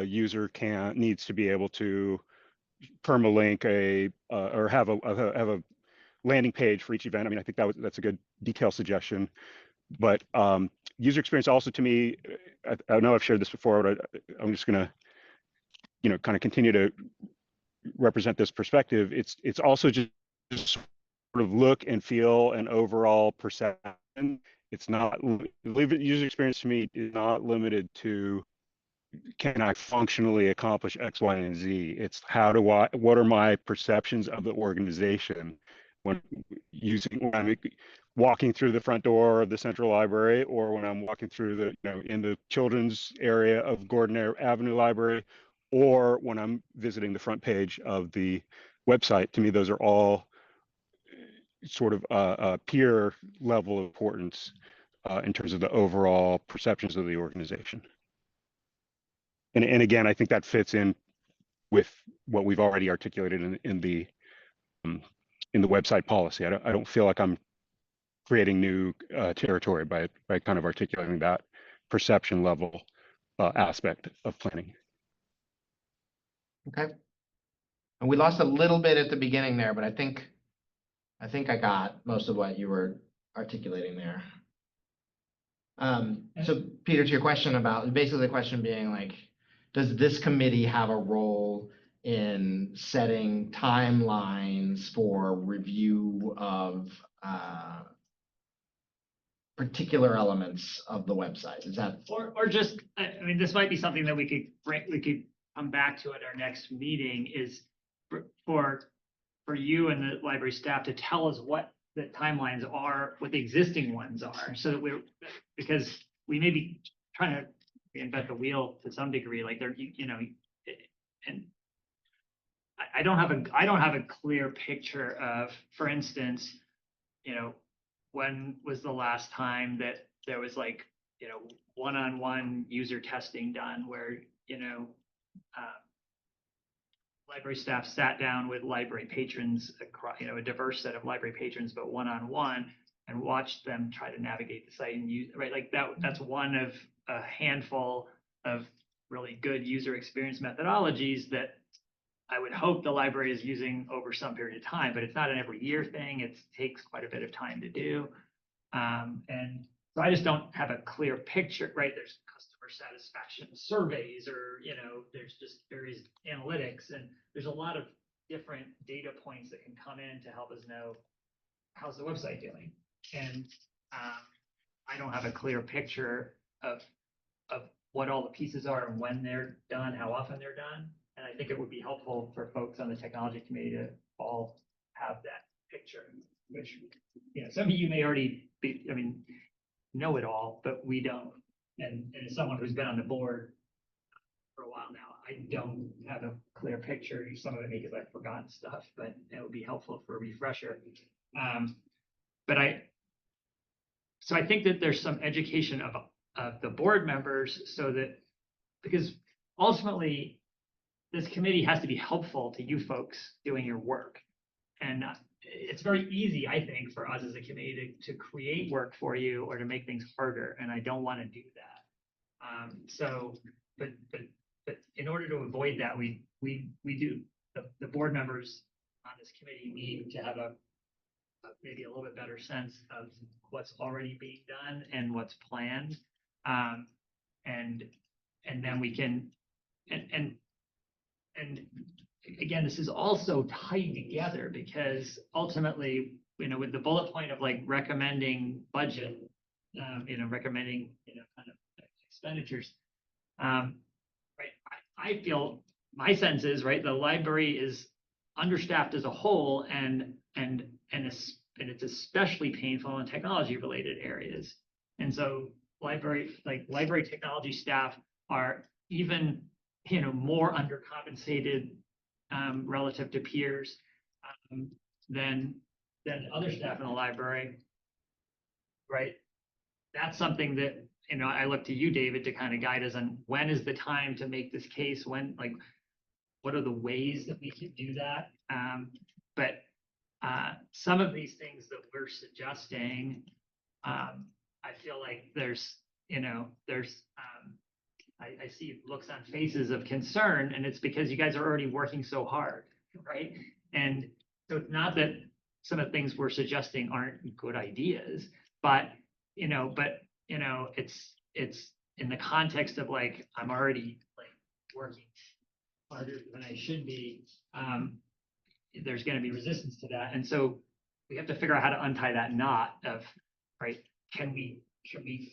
user needs to be able to permalink or have a landing page for each event. I mean, I think that's a good detail suggestion. But user experience also, to me, I know I've shared this before, but I'm just going to, you know, kind of continue to represent this perspective. It's also just sort of look and feel and overall perception. It's not, user experience to me is not limited to can I functionally accomplish X, Y, and Z? It's what are my perceptions of the organization when when I'm walking through the front door of the Central Library, or when I'm walking through in the children's area of Gordon Avenue Library, or when I'm visiting the front page of the website. To me, those are all sort of peer level importance in terms of the overall perceptions of the organization. And again, I think that fits in with what we've already articulated in the website policy. I don't feel like I'm creating new territory by kind of articulating that perception level aspect of planning. Okay. And we lost a little bit at the beginning there, but I think I got most of what you were articulating there. So Peter, to your question about basically the question being like, does this committee have a role in setting timelines for review of particular elements of the website? Is that or just, I mean, this might be something that we could come back to at our next meeting, is for you and the library staff to tell us what the timelines are, what the existing ones are, so that because we may be trying to reinvent the wheel to some degree, like and I don't have a clear picture of, for instance, when was the last time that there was like, one-on-one user testing done where, library staff sat down with library patrons across, a diverse set of library patrons, but one-on-one, and watched them try to navigate the site and use, right? Like that's one of a handful of really good user experience methodologies that I would hope the library is using over some period of time, but it's not an every year thing. It takes quite a bit of time to do. And so I just don't have a clear picture, right? There's customer satisfaction surveys, or, there's just various analytics, and there's a lot of different data points that can come in to help us know how's the website doing. And I don't have a clear picture of what all the pieces are and when they're done, how often they're done. And I think it would be helpful for folks on the technology committee to all have that picture, which, some of you may already know it all, but we don't. And as someone who's been on the board for a while now, I don't have a clear picture. Some of it because I've forgotten stuff, but it would be helpful for a refresher. So I think that there's some education of the board members, so that, because ultimately this committee has to be helpful to you folks doing your work. And it's very easy, I think, for us as a committee to create work for you or to make things harder, and I don't want to do that. But in order to avoid that, we do, the board members on this committee need to have maybe a little bit better sense of what's already being done and what's planned, and then we can and again, this is also tied together, because ultimately, with the bullet point of like recommending budget, recommending, kind of expenditures, right? I feel, my sense is, right, the library is understaffed as a whole, and it's especially painful in technology related areas. And so library technology staff are even, more undercompensated relative to peers than other staff in the library, right? That's something that, I look to you, David, to kind of guide us on when is the time to make this case, when, like, what are the ways that we can do that? But some of these things that we're suggesting, I feel like I see looks on faces of concern, and it's because you guys are already working so hard, right? And so it's not that some of the things we're suggesting aren't good ideas, but it's in the context of like, I'm already like working harder than I should be. There's going to be resistance to that, and so we have to figure out how to untie that knot of, right? Can we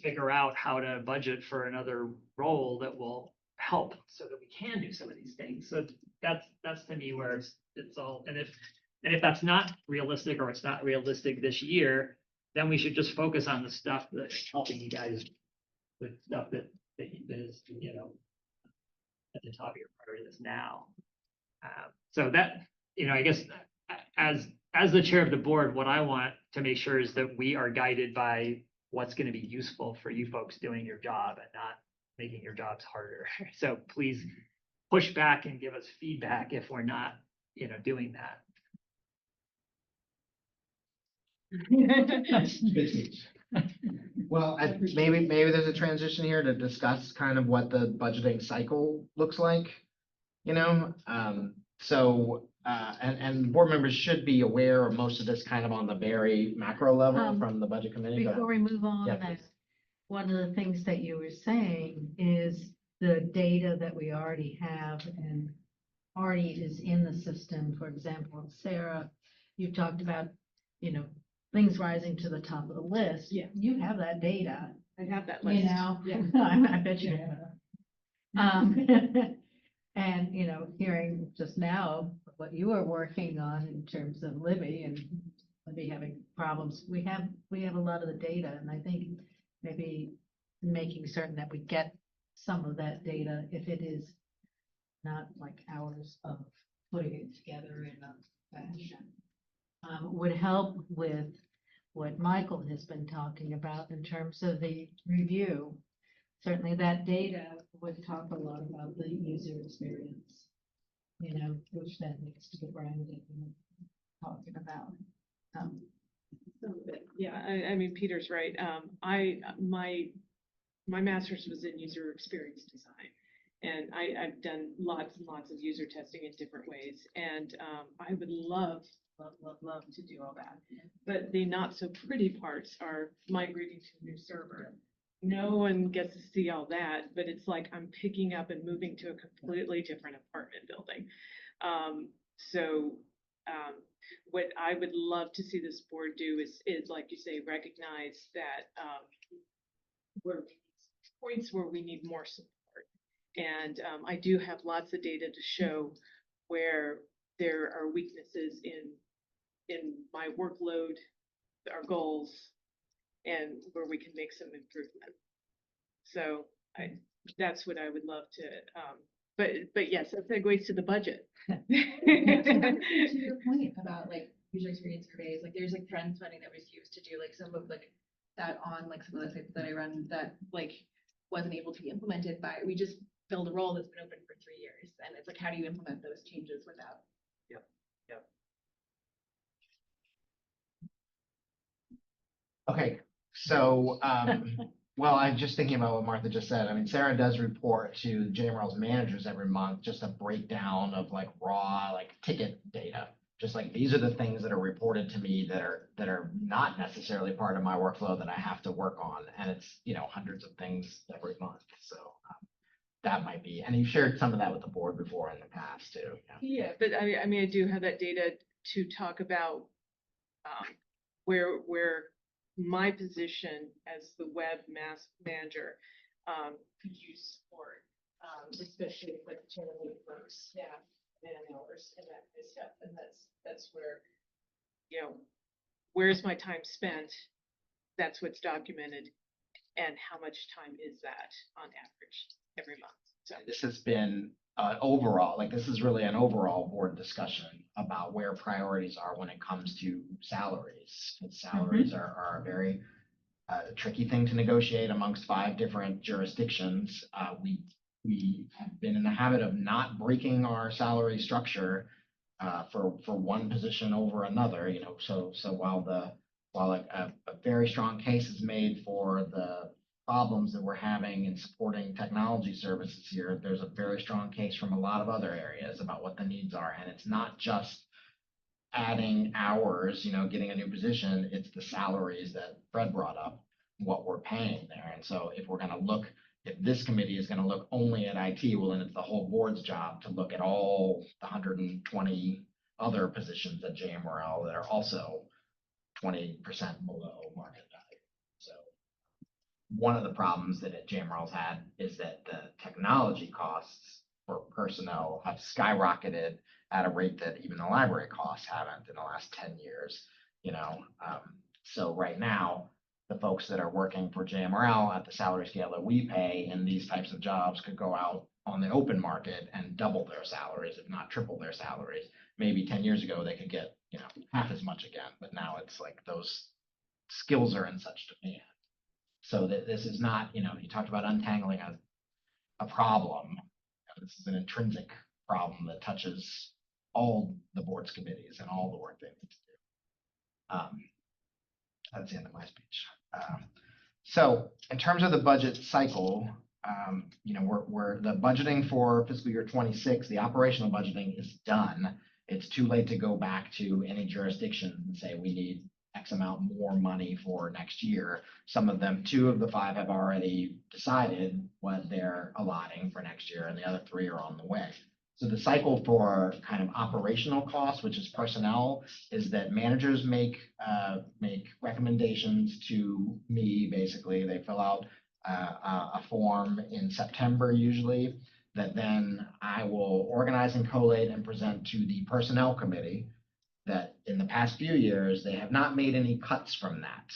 figure out how to budget for another role that will help so that we can do some of these things. So that's to me where it's all, and if that's not realistic or it's not realistic this year, then we should just focus on the stuff that's helping you guys with stuff that is, you know, at the top of your priority list now. So that, you know, I guess as the chair of the board, what I want to make sure is that we are guided by what's going to be useful for you folks doing your job and not making your jobs harder. So please push back and give us feedback if we're not, you know, doing that. Well, maybe there's a transition here to discuss kind of what the budgeting cycle looks like, you know? And board members should be aware of most of this kind of on the very macro level from the budget committee. Go Before ahead. we move on, Yeah, that please. one of the things that you were saying is the data that we already have and already is in the system. For example, Sarah, you talked about, you know, things rising to the top of the list. Yeah. You have that data, I have that you list. know? Yeah. I bet you have it. And, you know, hearing just now what you are working on in terms of Libby and Libby having problems, we have a lot of the data, and I think maybe making certain that we get some of that data, if it is not like hours of putting it together in a fashion, would help with what Michael has been talking about in terms of the review. Certainly that data would talk a lot about the user experience, you know, which then needs to get branded and talking about. Yeah, I mean, Peter's right. My master's was in user experience design. And I've done lots and lots of user testing in different ways. And I would love to do all that. But the not so pretty parts are migrating to a new server. No one gets to see all that, but it's like I'm picking up and moving to a completely different apartment building. What I would love to see this board do is like you say, recognize that we're points where we need more support. And I do have lots of data to show where there are weaknesses in my workload, our goals, and where we can make some improvement. So that's what I would love to, but yes, that segues to the budget. To your point about like user experience surveys, like there's like trends funding that was used to do like some of like that on like some of the sites that I run that like wasn't able to be implemented by, we just filled a role that's been open for 3 years. And it's like, how do you implement those changes without? Yep. Okay, so, well, I'm just thinking about what Martha just said. I mean, Sarah does report to JMRL's managers every month, just a breakdown of like raw, like ticket data. Just like, these are the things that are reported to me that are not necessarily part of my workflow that I have to work on. And it's, you know, hundreds of things every month. So that might be, and you've shared some of that with the board before in the past too. Yeah, but I mean, I do have that data to talk about where my position as the web manager could use support, especially with like the channel folks, staff, man hours, and that kind of stuff. And that's where, you know, where's my time spent? That's what's documented, and how much time is that on average every month? So This has been overall, like this is really an overall board discussion about where priorities are when it comes to salaries. And salaries are a very tricky thing to negotiate amongst 5 different jurisdictions. We have been in the habit of not breaking our salary structure for one position over another, you know, so while a very strong case is made for the problems that we're having in supporting technology services here, there's a very strong case from a lot of other areas about what the needs are. And it's not just adding hours, you know, getting a new position, it's the salaries that Fred brought up, what we're paying there. And so if we're gonna look, if this committee is gonna look only at IT, well, then it's the whole board's job to look at all the 120 other positions at JMRL that are also 20% below market value. So one of the problems that JMRL's had is that the technology costs for personnel have skyrocketed at a rate that even the library costs haven't in the last 10 years, you know. So right now, the folks that are working for JMRL at the salary scale that we pay in these types of jobs could go out on the open market and double their salaries, if not triple their salaries. Maybe 10 years ago, they could get, you know, half as much again, but now it's like those skills are in such demand. So that this is not, you know, you talked about untangling a problem. This is an intrinsic problem that touches all the board's committees and all the work they need to do. That's the end of my speech. So in terms of the budget cycle, you know, we're the budgeting for fiscal year 26, the operational budgeting is done. It's too late to go back to any jurisdiction and say we need X amount more money for next year. Some of them, 2 of the 5 have already decided what they're allotting for next year, and the other 3 are on the way. So the cycle for kind of operational costs, which is personnel, is that managers make recommendations to me. Basically, they fill out a form in September usually that then I will organize and collate and present to the personnel committee. That in the past few years, they have not made any cuts from that.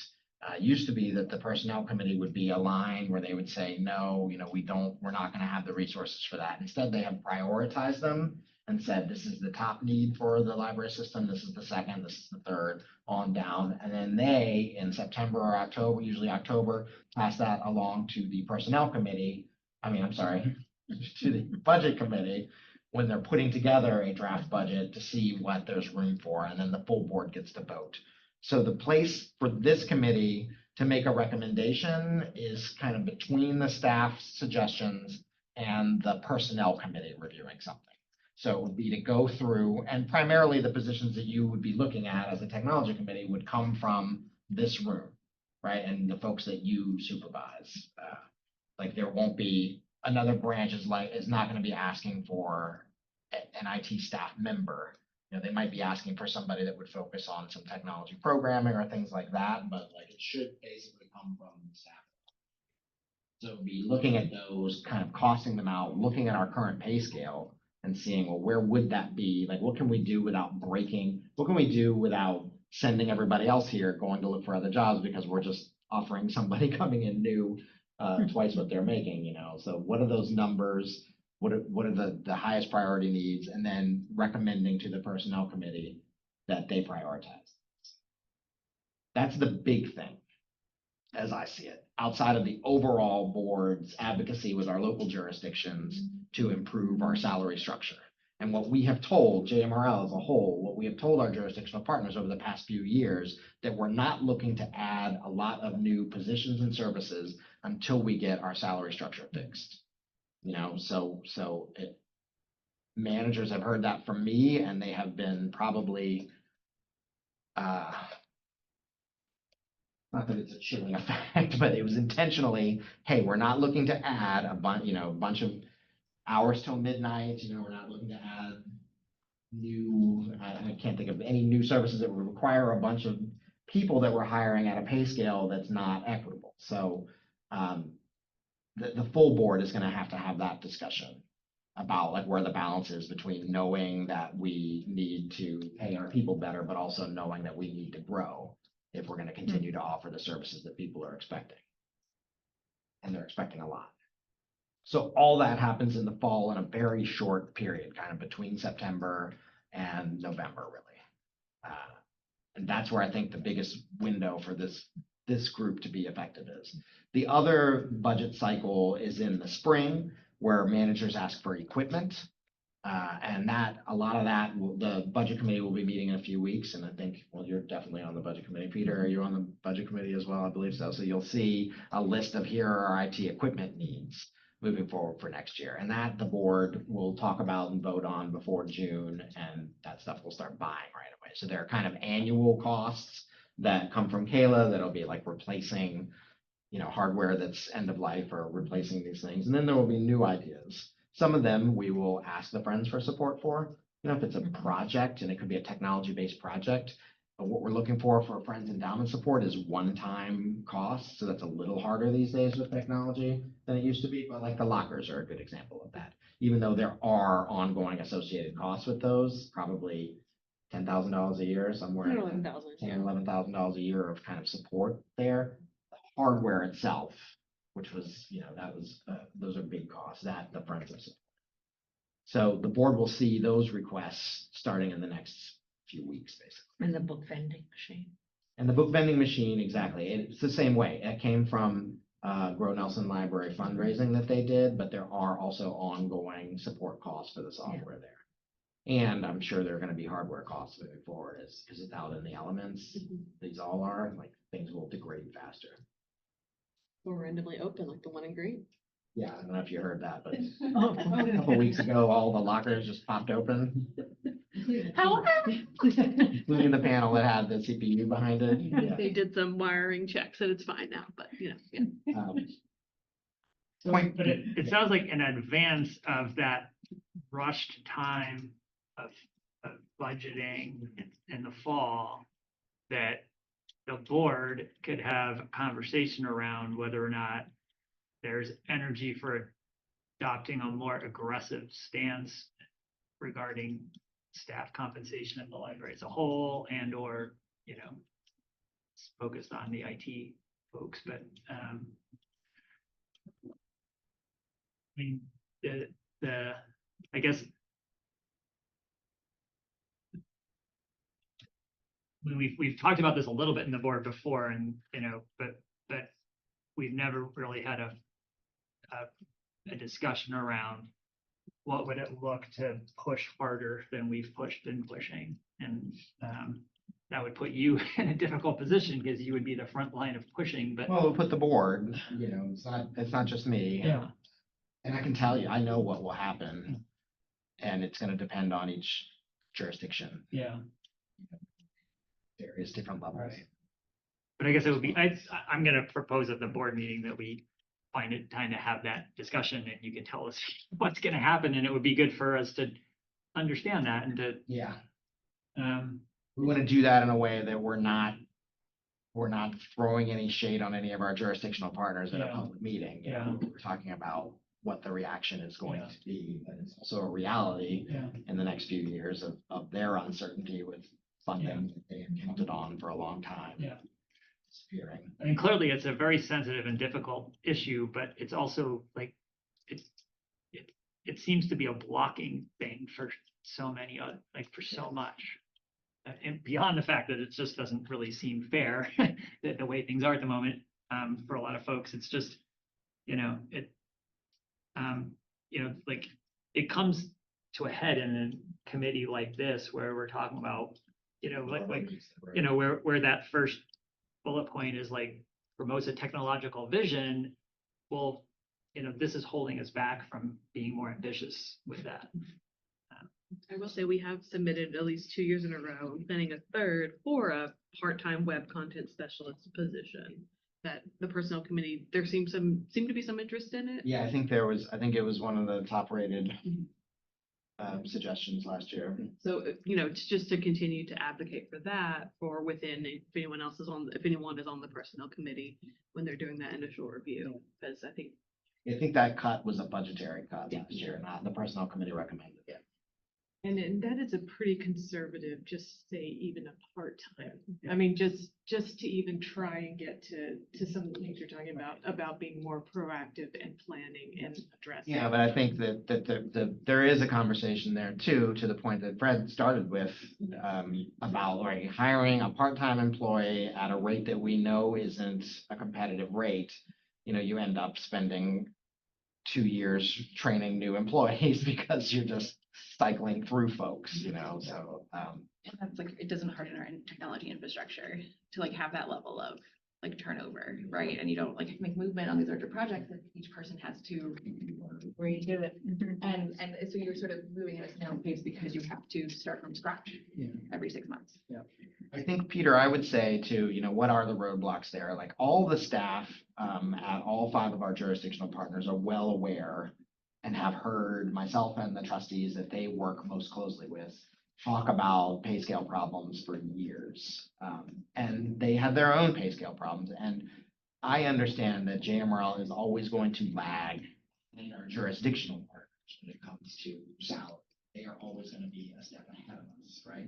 Used to be that the personnel committee would be a line where they would say, no, you know, we're not going to have the resources for that. Instead, they have prioritized them and said, this is the top need for the library system. This is the second, this is the third, on down. And then they, in September or October, usually October, pass that along to the personnel committee. To the budget committee, when they're putting together a draft budget to see what there's room for, and then the full board gets to vote. So the place for this committee to make a recommendation is kind of between the staff's suggestions and the personnel committee reviewing something. So it would be to go through, and primarily the positions that you would be looking at as a technology committee would come from this room, right? And the folks that you supervise. Like there won't be another branch is not going to be asking for an IT staff member. You know, they might be asking for somebody that would focus on some technology programming or things like that, but like it should basically come from the staff. So be looking at those, kind of costing them out, looking at our current pay scale and seeing, well, where would that be? Like, what can we do without breaking? What can we do without sending everybody else here going to look for other jobs because we're just offering somebody coming in new twice what they're making, you know? So what are those numbers? What are the highest priority needs? And then recommending to the personnel committee that they prioritize. That's the big thing, as I see it, outside of the overall board's advocacy with our local jurisdictions to improve our salary structure. And what we have told JMRL as a whole, what we have told our jurisdictional partners over the past few years, that we're not looking to add a lot of new positions and services until we get our salary structure fixed. You know, managers have heard that from me, and they have been probably, not that it's a chilling effect, but it was intentionally, hey, we're not looking to add a bunch of hours till midnight. You know, we're not looking to add new, I can't think of any new services that would require a bunch of people that we're hiring at a pay scale that's not equitable. So the full board is going to have that discussion about like where the balance is between knowing that we need to pay our people better, but also knowing that we need to grow if we're going to continue to offer the services that people are expecting. And they're expecting a lot. So all that happens in the fall in a very short period, kind of between September and November, really. And that's where I think the biggest window for this group to be effective is. The other budget cycle is in the spring, where managers ask for equipment. And a lot of that, the budget committee will be meeting in a few weeks. And I think, well, you're definitely on the budget committee. Peter, are you on the budget committee as well? I believe so. So you'll see a list of here are our IT equipment needs moving forward for next year. And that the board will talk about and vote on before June, and that stuff will start buying right away. So there are kind of annual costs that come from Kayla that'll be like replacing, you know, hardware that's end of life or replacing these things. And then there will be new ideas. Some of them we will ask the friends for support for. You know, if it's a project and it could be a technology-based project, what we're looking for Friends Endowment support is one-time costs, so that's a little harder these days with technology than it used to be, but like the lockers are a good example of that. Even though there are ongoing associated costs with those, probably $10,000 a year, somewhere. 11,000. $11,000 a year of kind of support there. The hardware itself, which was, that was, those are big costs, that the Friends of support. So the board will see those requests starting in the next few weeks, basically. And the book vending machine. And the book vending machine, exactly. It's the same way. It came from Grow Nelson Library fundraising that they did, but there are also ongoing support costs for the software there. And I'm sure there are going to be hardware costs moving forward because it's out in the elements. These all are, like, things will degrade faster. Or randomly open, like the one in green. Yeah, I don't know if you heard that, but Oh, a couple weeks ago, all the lockers just popped open, including the panel that had the CPU behind it. Yeah. They did some wiring checks and it's fine now, but yeah. Point- But it sounds like in advance of that rushed time of budgeting in the fall, that the board could have a conversation around whether or not there's energy for adopting a more aggressive stance regarding staff compensation at the library as a whole and/or, focused on the IT folks, but, I mean, I guess when we've talked about this a little bit in the board before and, but we've never really had a discussion around what would it look to push harder than we've been pushing. And that would put you in a difficult position because you would be the front line of pushing, but. Well, we'll put the board, it's not just me. Yeah. And I can tell you, I know what will happen. And it's gonna depend on each jurisdiction, Yeah. various different levels. Right. But I guess it would be, I'm gonna propose at the board meeting that we find it time to have that discussion and you can tell us what's gonna happen and it would be good for us to understand that and to, Yeah, um, we wanna do that in a way that we're not throwing any shade on any of our jurisdictional partners at a Yeah. public meeting. Yeah. We're talking about what the reaction is going Yeah. to be, but it's also a reality yeah, in the next few years of their uncertainty with funding that they had counted on for a long time. Yeah. Disappearing. I mean, clearly it's a very sensitive and difficult issue, but it's also like, it seems to be a blocking thing for so many, for so much. And beyond the fact that it just doesn't really seem fair, that the way things are at the moment, for a lot of folks, it's just, it comes to a head in a committee like this, where we're talking about, where that first bullet point is like, promotes a technological vision. Well, this is holding us back from being more ambitious with that. I will say we have submitted at least 2 years in a row, planning a third for a part-time web content specialist position. That the personnel committee, there seemed to be some interest in it. Yeah, I think it was one of the top rated suggestions last year. So, it's just to continue to advocate for that, or within, if anyone is on the personnel committee when they're doing that initial review, because I think that cut was a budgetary cut last year, not the personnel committee recommended it. And that is a pretty conservative, just say even a part-time. I mean, just to even try and get to some of the things you're talking about being more proactive and planning and addressing. Yeah, but I think that there is a conversation there too, to the point that Fred started with, about like hiring a part-time employee at a rate that we know isn't a competitive rate. You end up spending 2 years training new employees because you're just cycling through folks, so. And that's like, it doesn't harden our technology infrastructure to like have that level of like turnover, right? And you don't like make movement on these larger projects that each person has to Redo it. and so you're sort of moving at a snail pace because you have to start from scratch every 6 months. I think, Peter, I would say too, what are the roadblocks there? Like all the staff at all 5 of our jurisdictional partners are well aware and have heard myself and the trustees that they work most closely with talk about pay scale problems for years. And they have their own pay scale problems. And I understand that JMRL is always going to lag in our jurisdictional partners when it comes to salary. They are always going to be a step ahead of us, right?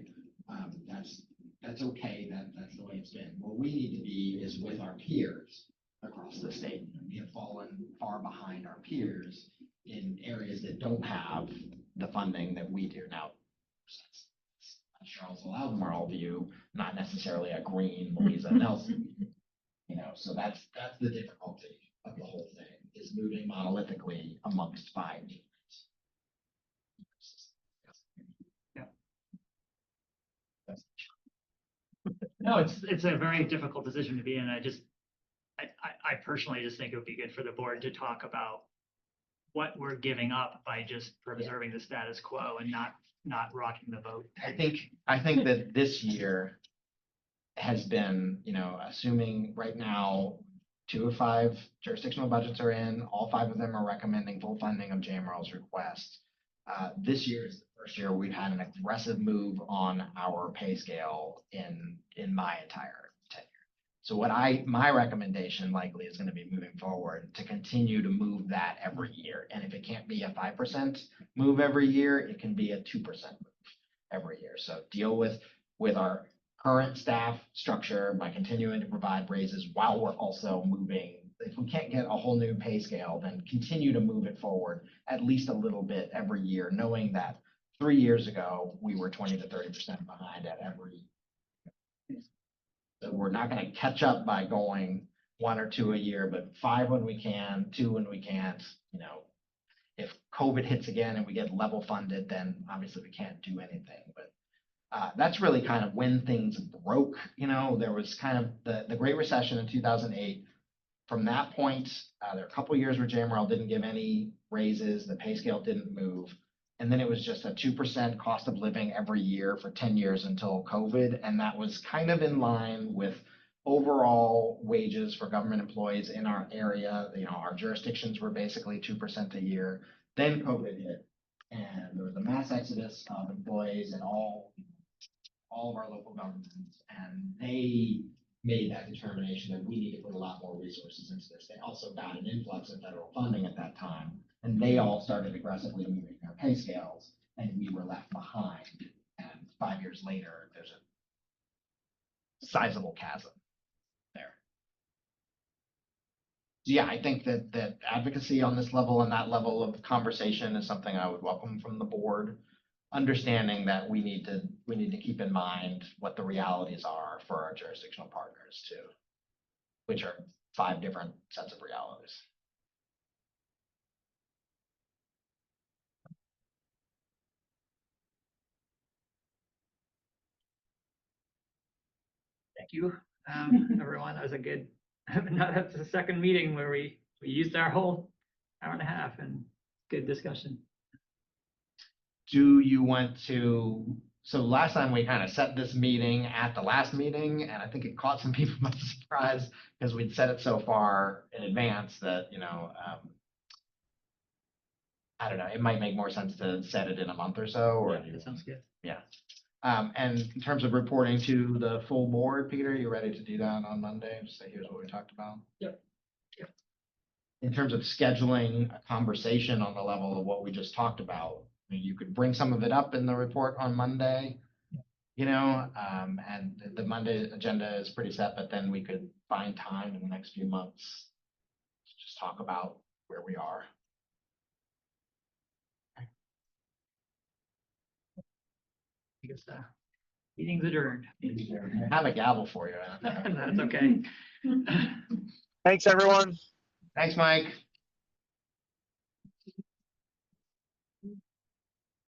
That's okay. That's the way it's been. What we need to be is with our peers across the state. We have fallen far behind our peers in areas that don't have the funding that we do. Now, Charles Albemarle view, not necessarily a green Louisa Nelson. So that's the difficulty of the whole thing, is moving monolithically amongst 5 units. No, it's a very difficult position to be in. I personally just think it would be good for the board to talk about what we're giving up by just preserving the status quo and not rocking the boat. I think that this year has been, assuming right now 2 of 5 jurisdictional budgets are in, all 5 of them are recommending full funding of JMRL's request. This year is the first year we've had an aggressive move on our pay scale in my entire tenure. So my recommendation likely is going to be moving forward to continue to move that every year. And if it can't be a 5% move every year, it can be a 2% move every year. So deal with our current staff structure by continuing to provide raises while we're also moving. If we can't get a whole new pay scale, then continue to move it forward at least a little bit every year, knowing that 3 years ago, we were 20 to 30% behind at every. So we're not going to catch up by going 1 or 2 a year, but 5 when we can, 2 when we can't. If COVID hits again and we get level funded, then obviously we can't do anything. But that's really kind of when things broke. There was kind of the Great Recession in 2008. From that point, there were a couple of years where JMRL didn't give any raises, the pay scale didn't move. And then it was just a 2% cost of living every year for 10 years until COVID. And that was kind of in line with overall wages for government employees in our area. Our jurisdictions were basically 2% a year. Then COVID hit, and there was a mass exodus of employees in all of our local governments, and they made that determination that we need to put a lot more resources into this. They also got an influx of federal funding at that time, and they all started aggressively moving their pay scales, and we were left behind. And 5 years later, there's a sizable chasm there. Yeah, I think that advocacy on this level and that level of conversation is something I would welcome from the board. Understanding that we need to keep in mind what the realities are for our jurisdictional partners too, which are 5 different sets of realities. Thank you, everyone. That was a good, that's the second meeting where we used our whole hour and a half, and good discussion. Do you want to, so last time we kind of set this meeting at the last meeting, and I think it caught some people by surprise because we'd set it so far in advance that, I don't know, it might make more sense to set it in a month or so. Or Yeah, that sounds good. Yeah. And in terms of reporting to the full board, Peter, you ready to do that on Monday? Just say, here's what we talked about. Yep. In terms of scheduling a conversation on the level of what we just talked about, you could bring some of it up in the report on Monday, and the Monday agenda is pretty set, but then we could find time in the next few months to just talk about where we are. I guess meeting's adjourned. I have a gavel for you. That's okay. Thanks, everyone. Thanks, Mike.